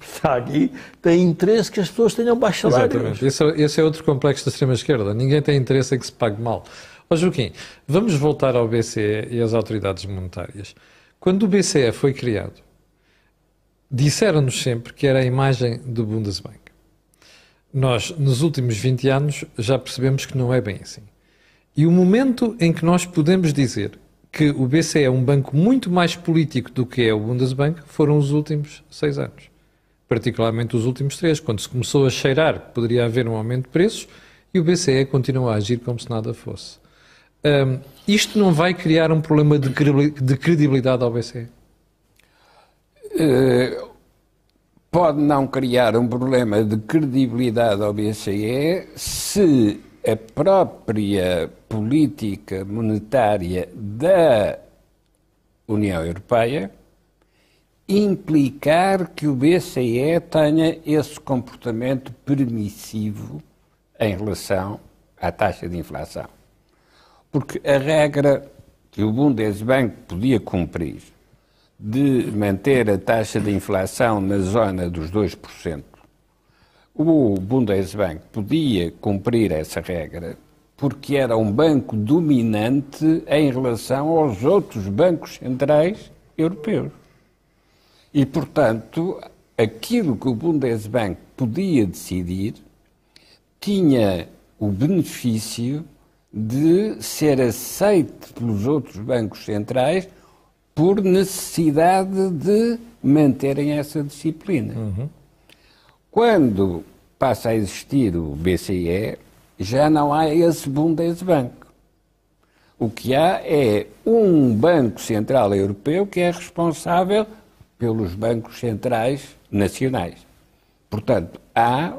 está aqui tem interesse que as pessoas tenham baixos salários. Exatamente. Esse é outro complexo da extrema-esquerda. Ninguém tem interesse em que se pague mal. Ó Joaquim, vamos voltar ao BCE e às autoridades monetárias. Quando o BCE foi criado, disseram-nos sempre que era a imagem do Bundesbank. Nós, nos últimos 20 anos, já percebemos que não é bem assim. E o momento em que nós podemos dizer que o BCE é um banco muito mais político do que é o Bundesbank foram os últimos 6 anos. Particularmente os últimos 3, quando se começou a cheirar que poderia haver um aumento de preços e o BCE continua a agir como se nada fosse. Isto não vai criar um problema de credibilidade ao BCE? Pode não criar um problema de credibilidade ao BCE se a própria política monetária da União Europeia implicar que o BCE tenha esse comportamento permissivo em relação à taxa de inflação. Porque a regra que o Bundesbank podia cumprir de manter a taxa de inflação na zona dos 2%, o Bundesbank podia cumprir essa regra porque era um banco dominante em relação aos outros bancos centrais europeus. E, portanto, aquilo que o Bundesbank podia decidir tinha o benefício de ser aceito pelos outros bancos centrais por necessidade de manterem essa disciplina. Quando passa a existir o BCE, já não há esse Bundesbank. O que há é um Banco Central Europeu que é responsável pelos bancos centrais nacionais. Portanto, há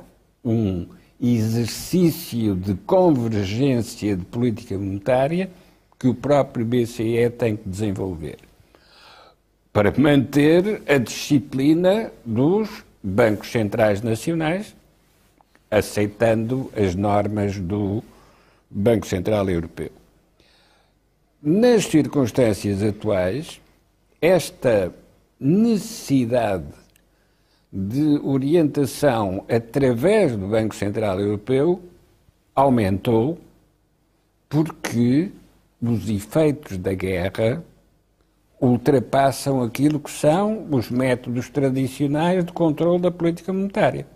um exercício de convergência de política monetária que o próprio BCE tem que desenvolver para manter a disciplina dos bancos centrais nacionais, aceitando as normas do Banco Central Europeu. Nas circunstâncias atuais, esta necessidade de orientação através do Banco Central Europeu aumentou porque os efeitos da guerra ultrapassam aquilo que são os métodos tradicionais de controle da política monetária.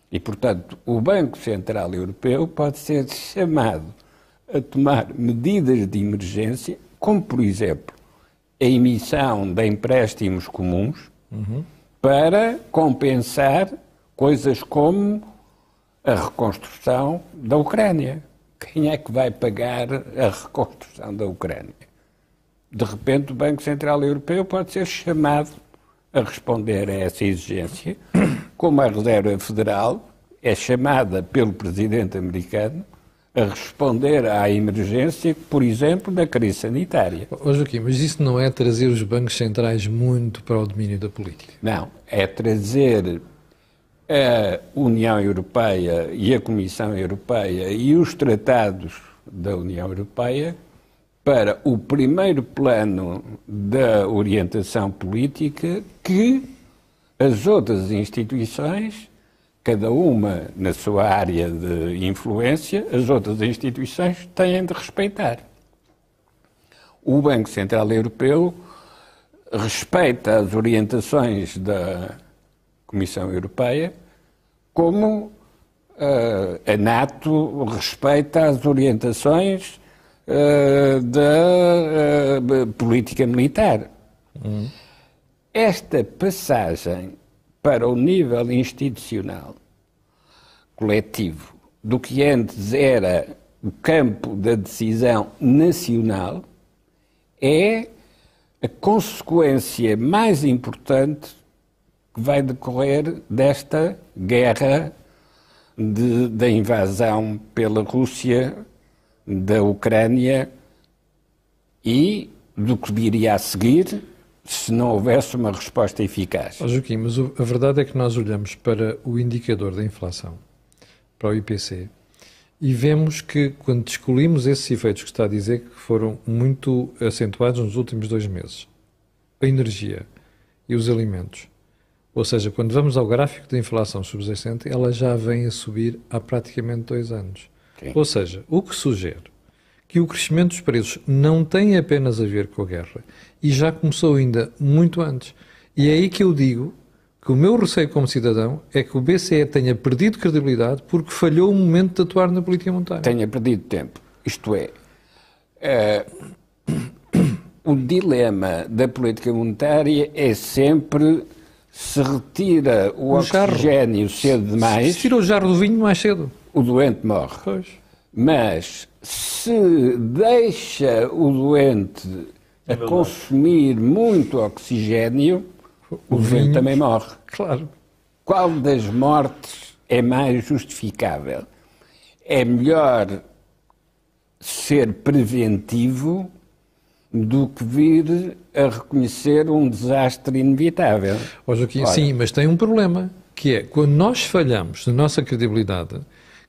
E, portanto, o Banco Central Europeu pode ser chamado a tomar medidas de emergência, como, por exemplo, a emissão de empréstimos comuns para compensar coisas como a reconstrução da Ucrânia. Quem é que vai pagar a reconstrução da Ucrânia? De repente, o Banco Central Europeu pode ser chamado a responder a essa exigência, como a Reserva Federal é chamada pelo presidente americano a responder à emergência, por exemplo, da crise sanitária. Joaquim, mas isso não é trazer os bancos centrais muito para o domínio da política? Não, é trazer a União Europeia e a Comissão Europeia e os tratados da União Europeia para o primeiro plano da orientação política que as outras instituições, cada uma na sua área de influência, as outras instituições têm de respeitar. O Banco Central Europeu respeita as orientações da Comissão Europeia, como a NATO respeita as orientações da política militar. Esta passagem para o nível institucional coletivo do que antes era o campo da decisão nacional é a consequência mais importante que vai decorrer desta guerra da invasão pela Rússia da Ucrânia e do que viria a seguir se não houvesse uma resposta eficaz. Joaquim, mas a verdade é que nós olhamos para o indicador da inflação, para o IPC, e vemos que, quando excluímos esses efeitos que está a dizer, que foram muito acentuados nos últimos 2 meses, a energia e os alimentos, ou seja, quando vamos ao gráfico da inflação subjacente, ela já vem a subir há praticamente 2 anos. Sim. Ou seja, o que sugere que o crescimento dos preços não tem apenas a ver com a guerra e já começou ainda muito antes. E é aí que eu digo que o meu receio como cidadão é que o BCE tenha perdido credibilidade porque falhou o momento de atuar na política monetária. Tenha perdido tempo. Isto é, o dilema da política monetária é sempre se retira o oxigênio cedo demais... Se tira o jarro do vinho mais cedo. O doente morre. Pois. Mas se deixa o doente a consumir muito oxigênio, o doente também morre. Claro. Qual das mortes é mais justificável? É melhor ser preventivo do que vir a reconhecer um desastre inevitável. Joaquim, sim, mas tem um problema, que é, quando nós falhamos na nossa credibilidade,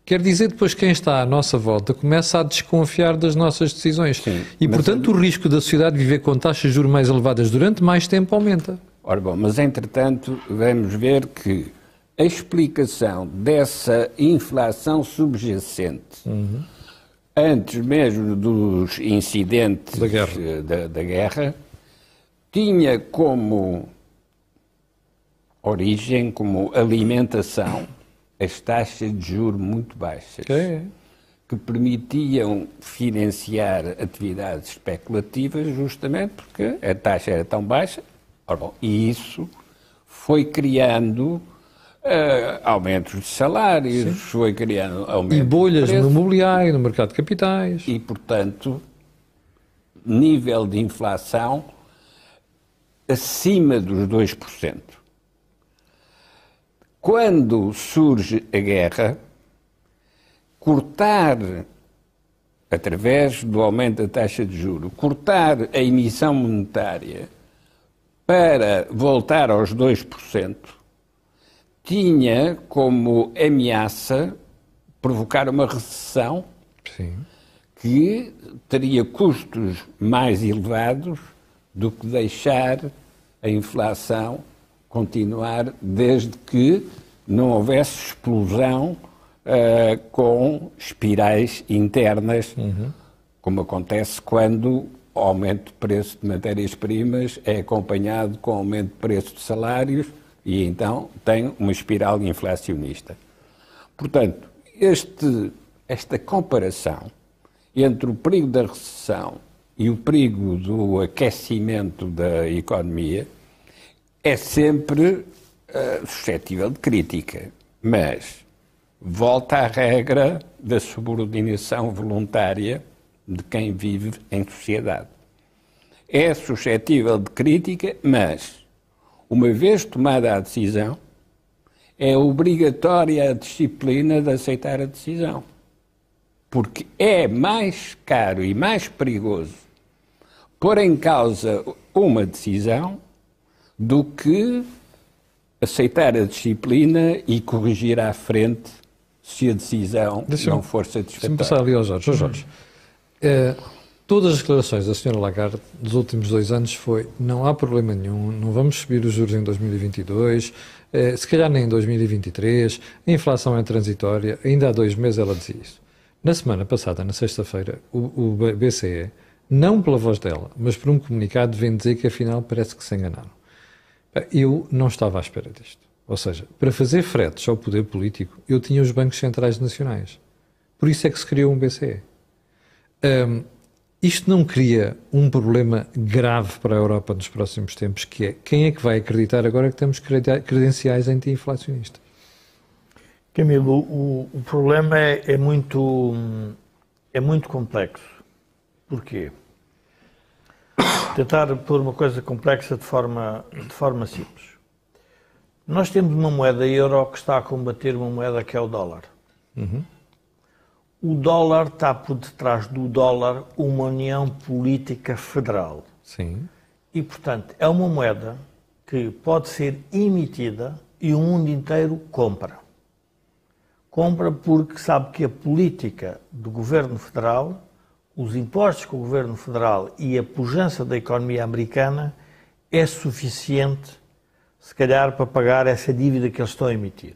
quer dizer depois quem está à nossa volta começa a desconfiar das nossas decisões. Sim, e, portanto, o risco da sociedade viver com taxas de juros mais elevadas durante mais tempo aumenta. Ora bom, mas entretanto vamos ver que a explicação dessa inflação subjacente, antes mesmo dos incidentes da guerra, tinha como origem, como alimentação, as taxas de juros muito baixas, que permitiam financiar atividades especulativas justamente porque a taxa era tão baixa. Ora bom, e isso foi criando aumentos de salários, sim, foi criando aumentos e bolhas no imobiliário, no mercado de capitais. E, portanto, nível de inflação acima dos 2%. Quando surge a guerra, cortar, através do aumento da taxa de juros, cortar a emissão monetária para voltar aos 2%, tinha como ameaça provocar uma recessão, sim, que teria custos mais elevados do que deixar a inflação continuar desde que não houvesse explosão com espirais internas, como acontece quando o aumento de preço de matérias-primas é acompanhado com aumento de preço de salários e então tem uma espiral inflacionista. Portanto, esta comparação entre o perigo da recessão e o perigo do aquecimento da economia é sempre suscetível de crítica, mas volta à regra da subordinação voluntária de quem vive em sociedade. É suscetível de crítica, mas, uma vez tomada a decisão, é obrigatória a disciplina de aceitar a decisão. Porque é mais caro e mais perigoso pôr em causa uma decisão do que aceitar a disciplina e corrigir à frente se a decisão não for satisfatória. Deixa-me passar ali ao Jorge. Jorge, todas as declarações da Sra. Lagarde dos últimos 2 anos foi: não há problema nenhum, não vamos subir os juros em 2022, se calhar nem em 2023, a inflação é transitória. Ainda há 2 meses ela dizia isso. Na semana passada, na sexta-feira, o BCE, não pela voz dela, mas por um comunicado, vem dizer que afinal parece que se enganaram. Eu não estava à espera disto. Ou seja, para fazer fretes ao poder político, eu tinha os bancos centrais nacionais. Por isso é que se criou um BCE. Isto não cria um problema grave para a Europa nos próximos tempos, que é quem é que vai acreditar agora que temos credenciais anti-inflacionistas? Camilo, o problema é muito complexo. Porquê? Tentar pôr uma coisa complexa de forma simples. Nós temos uma moeda euro que está a combater uma moeda que é o dólar. Uhum. O dólar está por detrás do dólar uma união política federal. Sim. E, portanto, é uma moeda que pode ser emitida e o mundo inteiro compra. Compra porque sabe que a política do governo federal, os impostos que o governo federal e a pujança da economia americana é suficiente, se calhar, para pagar essa dívida que eles estão a emitir.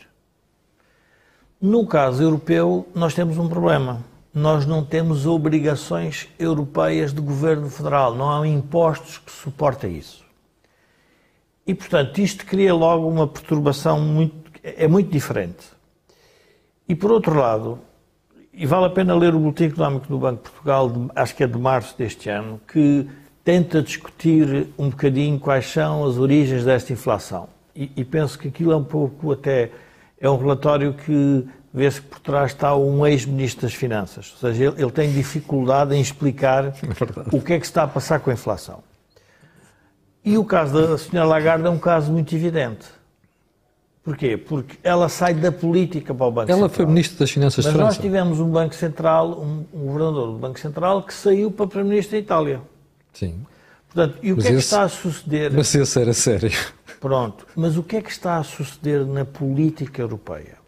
No caso europeu, nós temos um problema. Nós não temos obrigações europeias de governo federal. Não há impostos que suportem isso. E, portanto, isto cria logo uma perturbação muito diferente. E, por outro lado, e vale a pena ler o Boletim Económico do Banco de Portugal, acho que é de março deste ano, que tenta discutir um bocadinho quais são as origens desta inflação. E penso que aquilo é um pouco até... É um relatório que vê-se que por trás está um ex-ministro das Finanças. Ou seja, ele tem dificuldade em explicar o que é que se está a passar com a inflação. E o caso da Sra. Lagarde é um caso muito evidente. Porquê? Porque ela sai da política para o Banco Central. Ela foi Ministro das Finanças de França. Mas nós França. tivemos um Banco Central, um governador do Banco Central, que saiu para Primeiro-Ministro da Itália. Sim. Portanto, e o que é que está a suceder? Mas esse era sério. Pronto. Mas o que é que está a suceder na política europeia?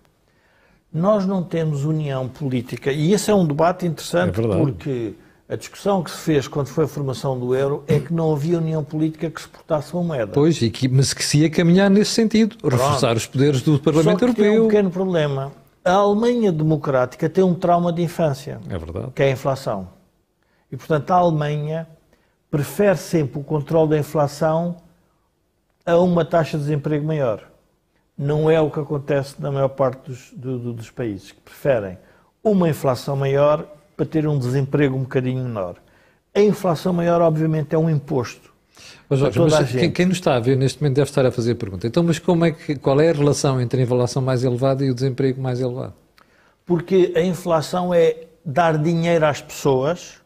Nós não temos união política, e esse é um debate interessante, porque a discussão que se fez quando foi a formação do euro é que não havia união política que suportasse uma moeda. Pois, mas que se ia caminhar nesse sentido, reforçar os poderes do Parlamento Só que Europeu. tem um pequeno problema. A Alemanha democrática tem um trauma de infância, que é a inflação. E, portanto, a Alemanha prefere sempre o controle da inflação a uma taxa de desemprego maior. Não é o que acontece na maior parte dos países, que preferem uma inflação maior para ter um desemprego um bocadinho menor. A inflação maior, obviamente, é um imposto. Mas quem nos está a ver neste momento deve estar a fazer a pergunta. Então, mas qual é a relação entre a inflação mais elevada e o desemprego mais elevado? Porque a inflação é dar dinheiro às pessoas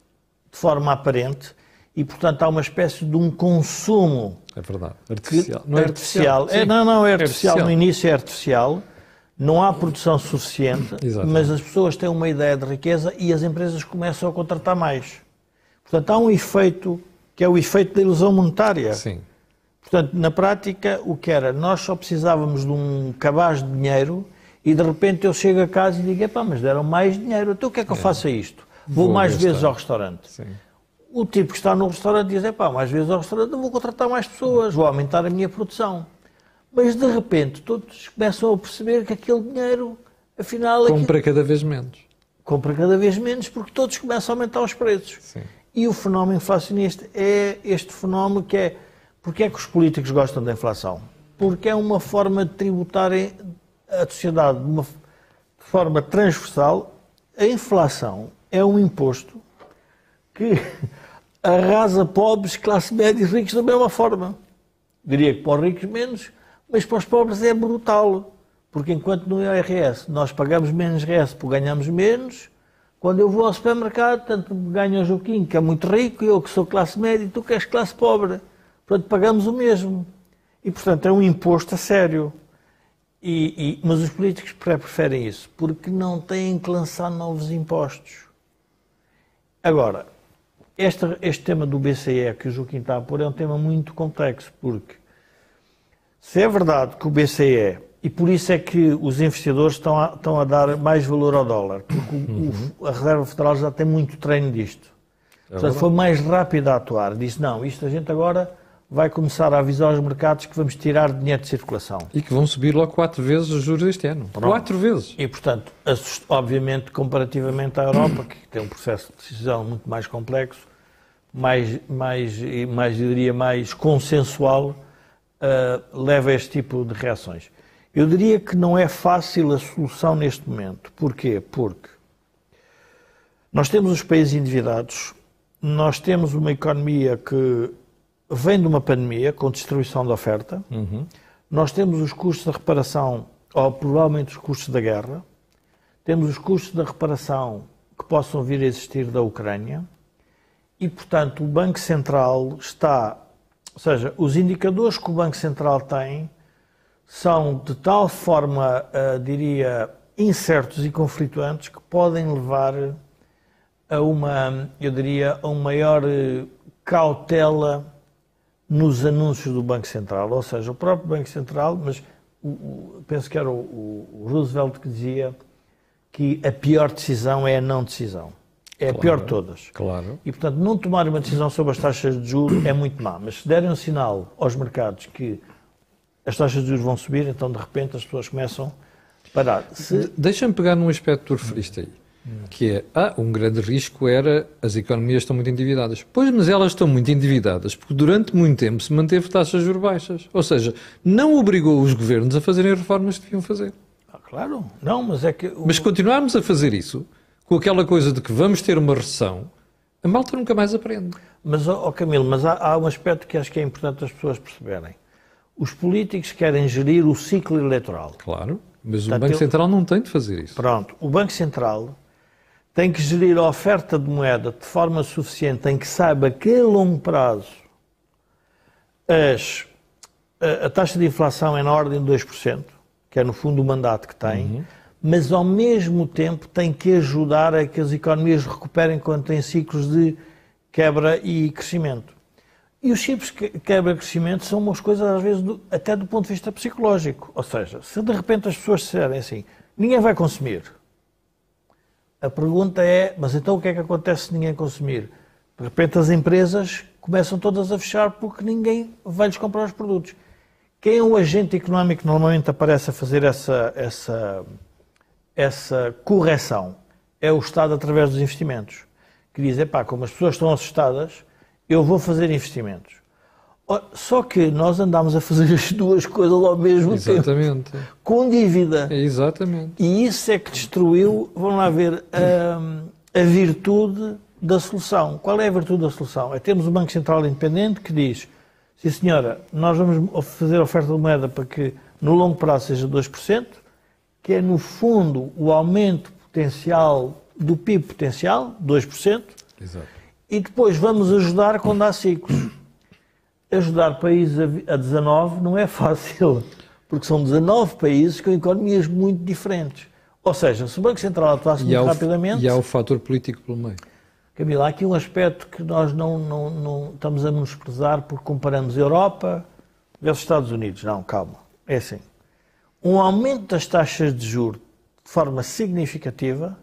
de forma aparente e, portanto, há uma espécie de um consumo. É verdade. Artificial. Não é artificial. Não é artificial. No início é artificial. Não há produção suficiente, mas as pessoas têm uma ideia de riqueza e as empresas começam a contratar mais. Portanto, há um efeito que é o efeito da ilusão monetária. Sim. Portanto, na prática, o que era? Nós só precisávamos de um cabaz de dinheiro e, de repente, eu chego a casa e digo, epá, mas deram mais dinheiro, então o que é que eu faço a isto? Vou mais vezes ao restaurante. Sim. O tipo que está no restaurante diz, epá, mais vezes ao restaurante eu vou contratar mais pessoas, vou aumentar a minha produção. Mas, de repente, todos começam a perceber que aquele dinheiro, afinal... Compra cada vez menos. Compra cada vez menos porque todos começam a aumentar os preços. Sim. E o fenómeno inflacionista é este fenómeno que é... Porquê é que os políticos gostam da inflação? Porque é uma forma de tributar a sociedade de uma forma transversal. A inflação é um imposto que arrasa pobres, classe média e ricos da mesma forma. Diria que para os ricos menos, mas para os pobres é brutal. Porque enquanto no IRS nós pagamos menos IRS porque ganhamos menos, quando eu vou ao supermercado, tanto ganho o Joaquim, que é muito rico, e eu que sou classe média, e tu que és classe pobre. Portanto, pagamos o mesmo. E, portanto, é um imposto a sério. Mas os políticos preferem isso, porque não têm que lançar novos impostos. Agora, este tema do BCE que o Joaquim está a pôr é um tema muito complexo, porque se é verdade que o BCE, e por isso é que os investidores estão a dar mais valor ao dólar, porque a Reserva Federal já tem muito treino disto. Portanto, foi mais rápido a atuar. Disse, não, isto a gente agora vai começar a avisar os mercados que vamos tirar dinheiro de circulação. E que vão subir logo 4 vezes os juros este ano. Pronto. 4 vezes. E, portanto, obviamente, comparativamente à Europa, que tem um processo de decisão muito mais complexo, mais consensual, leva a este tipo de reações. Eu diria que não é fácil a solução neste momento. Porquê? Porque nós temos os países endividados, nós temos uma economia que vem de uma pandemia com distribuição de oferta, nós temos os custos da reparação, ou provavelmente os custos da guerra, temos os custos da reparação que possam vir a existir da Ucrânia e, portanto, o Banco Central está... Ou seja, os indicadores que o Banco Central tem são de tal forma, diria, incertos e conflituantes que podem levar a uma, eu diria, a uma maior cautela nos anúncios do Banco Central. Ou seja, o próprio Banco Central, mas penso que era o Roosevelt que dizia que a pior decisão é a não decisão. É a pior de todas. Claro. E, portanto, não tomar uma decisão sobre as taxas de juros é muito má. Mas se derem um sinal aos mercados que as taxas de juros vão subir, então, de repente, as pessoas começam a parar. Deixa-me pegar num aspecto que tu referiste aí, que é, um grande risco era as economias estão muito endividadas. Pois, mas elas estão muito endividadas porque durante muito tempo se manteve taxas de juros baixas. Ou seja, não obrigou os governos a fazerem as reformas que deviam fazer. Claro. Não, mas é que... Mas se continuarmos a fazer isso, com aquela coisa de que vamos ter uma recessão, a malta nunca mais aprende. Mas, Camilo, mas há um aspecto que acho que é importante as pessoas perceberem. Os políticos querem gerir o ciclo eleitoral. Claro, mas o Banco Central não tem de fazer isso. Pronto, o Banco Central tem que gerir a oferta de moeda de forma suficiente em que saiba que a longo prazo a taxa de inflação é na ordem de 2%, que é no fundo o mandato que tem, mas ao mesmo tempo tem que ajudar a que as economias recuperem quando têm ciclos de quebra e crescimento. E os ciclos de quebra e crescimento são umas coisas, às vezes, até do ponto de vista psicológico. Ou seja, se de repente as pessoas disserem assim, ninguém vai consumir, a pergunta é, mas então o que é que acontece se ninguém consumir? De repente as empresas começam todas a fechar porque ninguém vai-lhes comprar os produtos. Quem é o agente económico que normalmente aparece a fazer essa correção? É o Estado através dos investimentos. Que diz, como as pessoas estão assustadas, eu vou fazer investimentos. Só que nós andamos a fazer as duas coisas ao mesmo Exatamente. tempo. Com dívida. Exatamente. E isso é que destruiu, vamos lá ver, a virtude da solução. Qual é a virtude da solução? É termos um Banco Central independente que diz, sim senhora, nós vamos fazer a oferta de moeda para que no longo prazo seja 2%, que é no fundo o aumento potencial do PIB potencial, 2%. Exato. E depois vamos ajudar quando há ciclos. Ajudar países a 19 não é fácil, porque são 19 países com economias muito diferentes. Ou seja, se o Banco Central atuasse muito rapidamente... E há o fator político pelo meio. Camila, há aqui um aspecto que nós não estamos a menosprezar porque comparamos Europa versus Estados Unidos. Não, calma. É assim. Um aumento das taxas de juros de forma significativa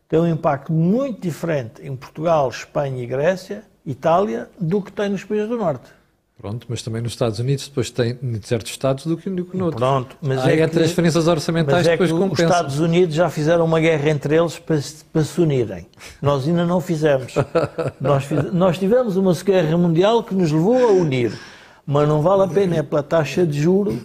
tem um impacto muito diferente em Portugal, Espanha e Grécia, Itália, do que tem nos países do Norte. Pronto, mas também nos Estados Unidos depois tem em certos estados do que noutros. Pronto, mas há transferências orçamentais que depois compensam. Os Estados Unidos já fizeram uma guerra entre eles para se unirem. Nós ainda não fizemos. Nós tivemos uma guerra mundial que nos levou a unir. Mas não vale a pena pela taxa de juro,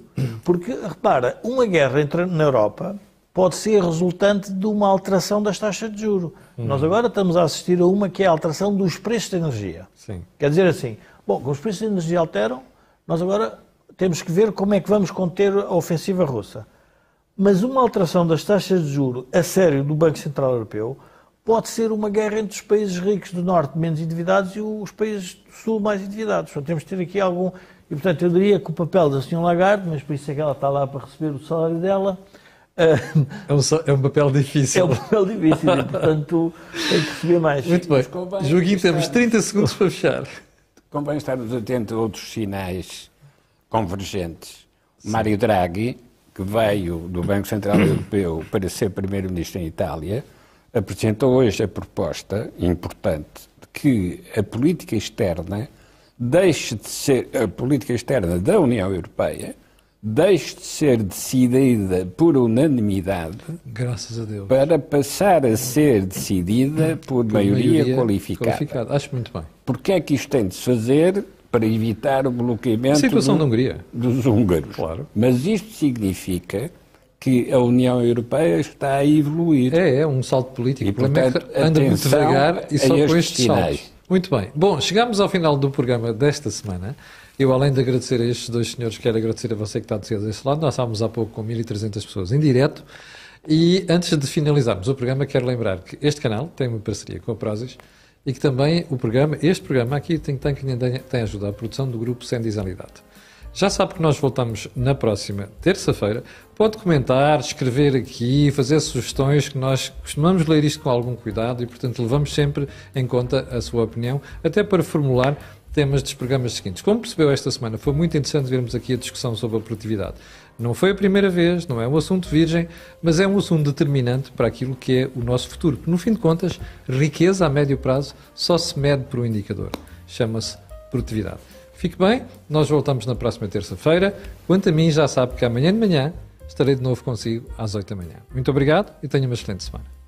porque, repara, uma guerra na Europa pode ser resultante de uma alteração das taxas de juro. Nós agora estamos a assistir a uma que é a alteração dos preços de energia. Sim. Quer dizer assim, como os preços de energia alteram, nós agora temos que ver como é que vamos conter a ofensiva russa. Mas uma alteração das taxas de juro a sério do Banco Central Europeu pode ser uma guerra entre os países ricos do Norte menos endividados e os países do Sul mais endividados. Portanto, temos de ter aqui algum... E, portanto, eu diria que o papel da Sra. Lagarde, mas por isso é que ela está lá para receber o salário dela... É um papel difícil. É um papel difícil e, portanto, tem que receber mais. Muito bem. Joaquim, temos 30 segundos para fechar. Convém estarmos atentos a outros sinais convergentes. Mário Draghi, que veio do Banco Central Europeu para ser Primeiro-Ministro em Itália, apresentou hoje a proposta importante de que a política externa deixe de ser, a política externa da União Europeia, deixe de ser decidida por unanimidade, graças a Deus, para passar a ser decidida por maioria qualificada. Acho muito bem. Porquê é que isto tem de se fazer? para evitar o bloqueamento A situação da Hungria. dos húngaros. Claro. Mas isto significa que a União Europeia está a evoluir. É um salto político. E, O problema portanto, é que anda muito atenção devagar e a só com estes estes saltos. sinais. Muito bem. Bom, chegamos ao final do programa desta semana. Eu, além de agradecer a estes dois senhores, quero agradecer a você que está desse lado. Nós estávamos há pouco com 1.300 pessoas em direto. E antes de finalizarmos o programa, quero lembrar que este canal tem uma parceria com a Prozis e que também este programa aqui, Think Tank, tem ajudado a produção do grupo Sem Desanidade. Já sabe que nós voltamos na próxima terça-feira. Pode comentar, escrever aqui, fazer sugestões, que nós costumamos ler isto com algum cuidado e, portanto, levamos sempre em conta a sua opinião, até para formular temas dos programas seguintes. Como percebeu esta semana, foi muito interessante vermos aqui a discussão sobre a produtividade. Não foi a primeira vez, não é um assunto virgem, mas é um assunto determinante para aquilo que é o nosso futuro. No fim de contas, riqueza a médio prazo só se mede por um indicador. Chama-se produtividade. Fique bem, nós voltamos na próxima terça-feira. Quanto a mim, já sabe que amanhã de manhã estarei de novo consigo às 8 da manhã. Muito obrigado e tenha uma excelente semana.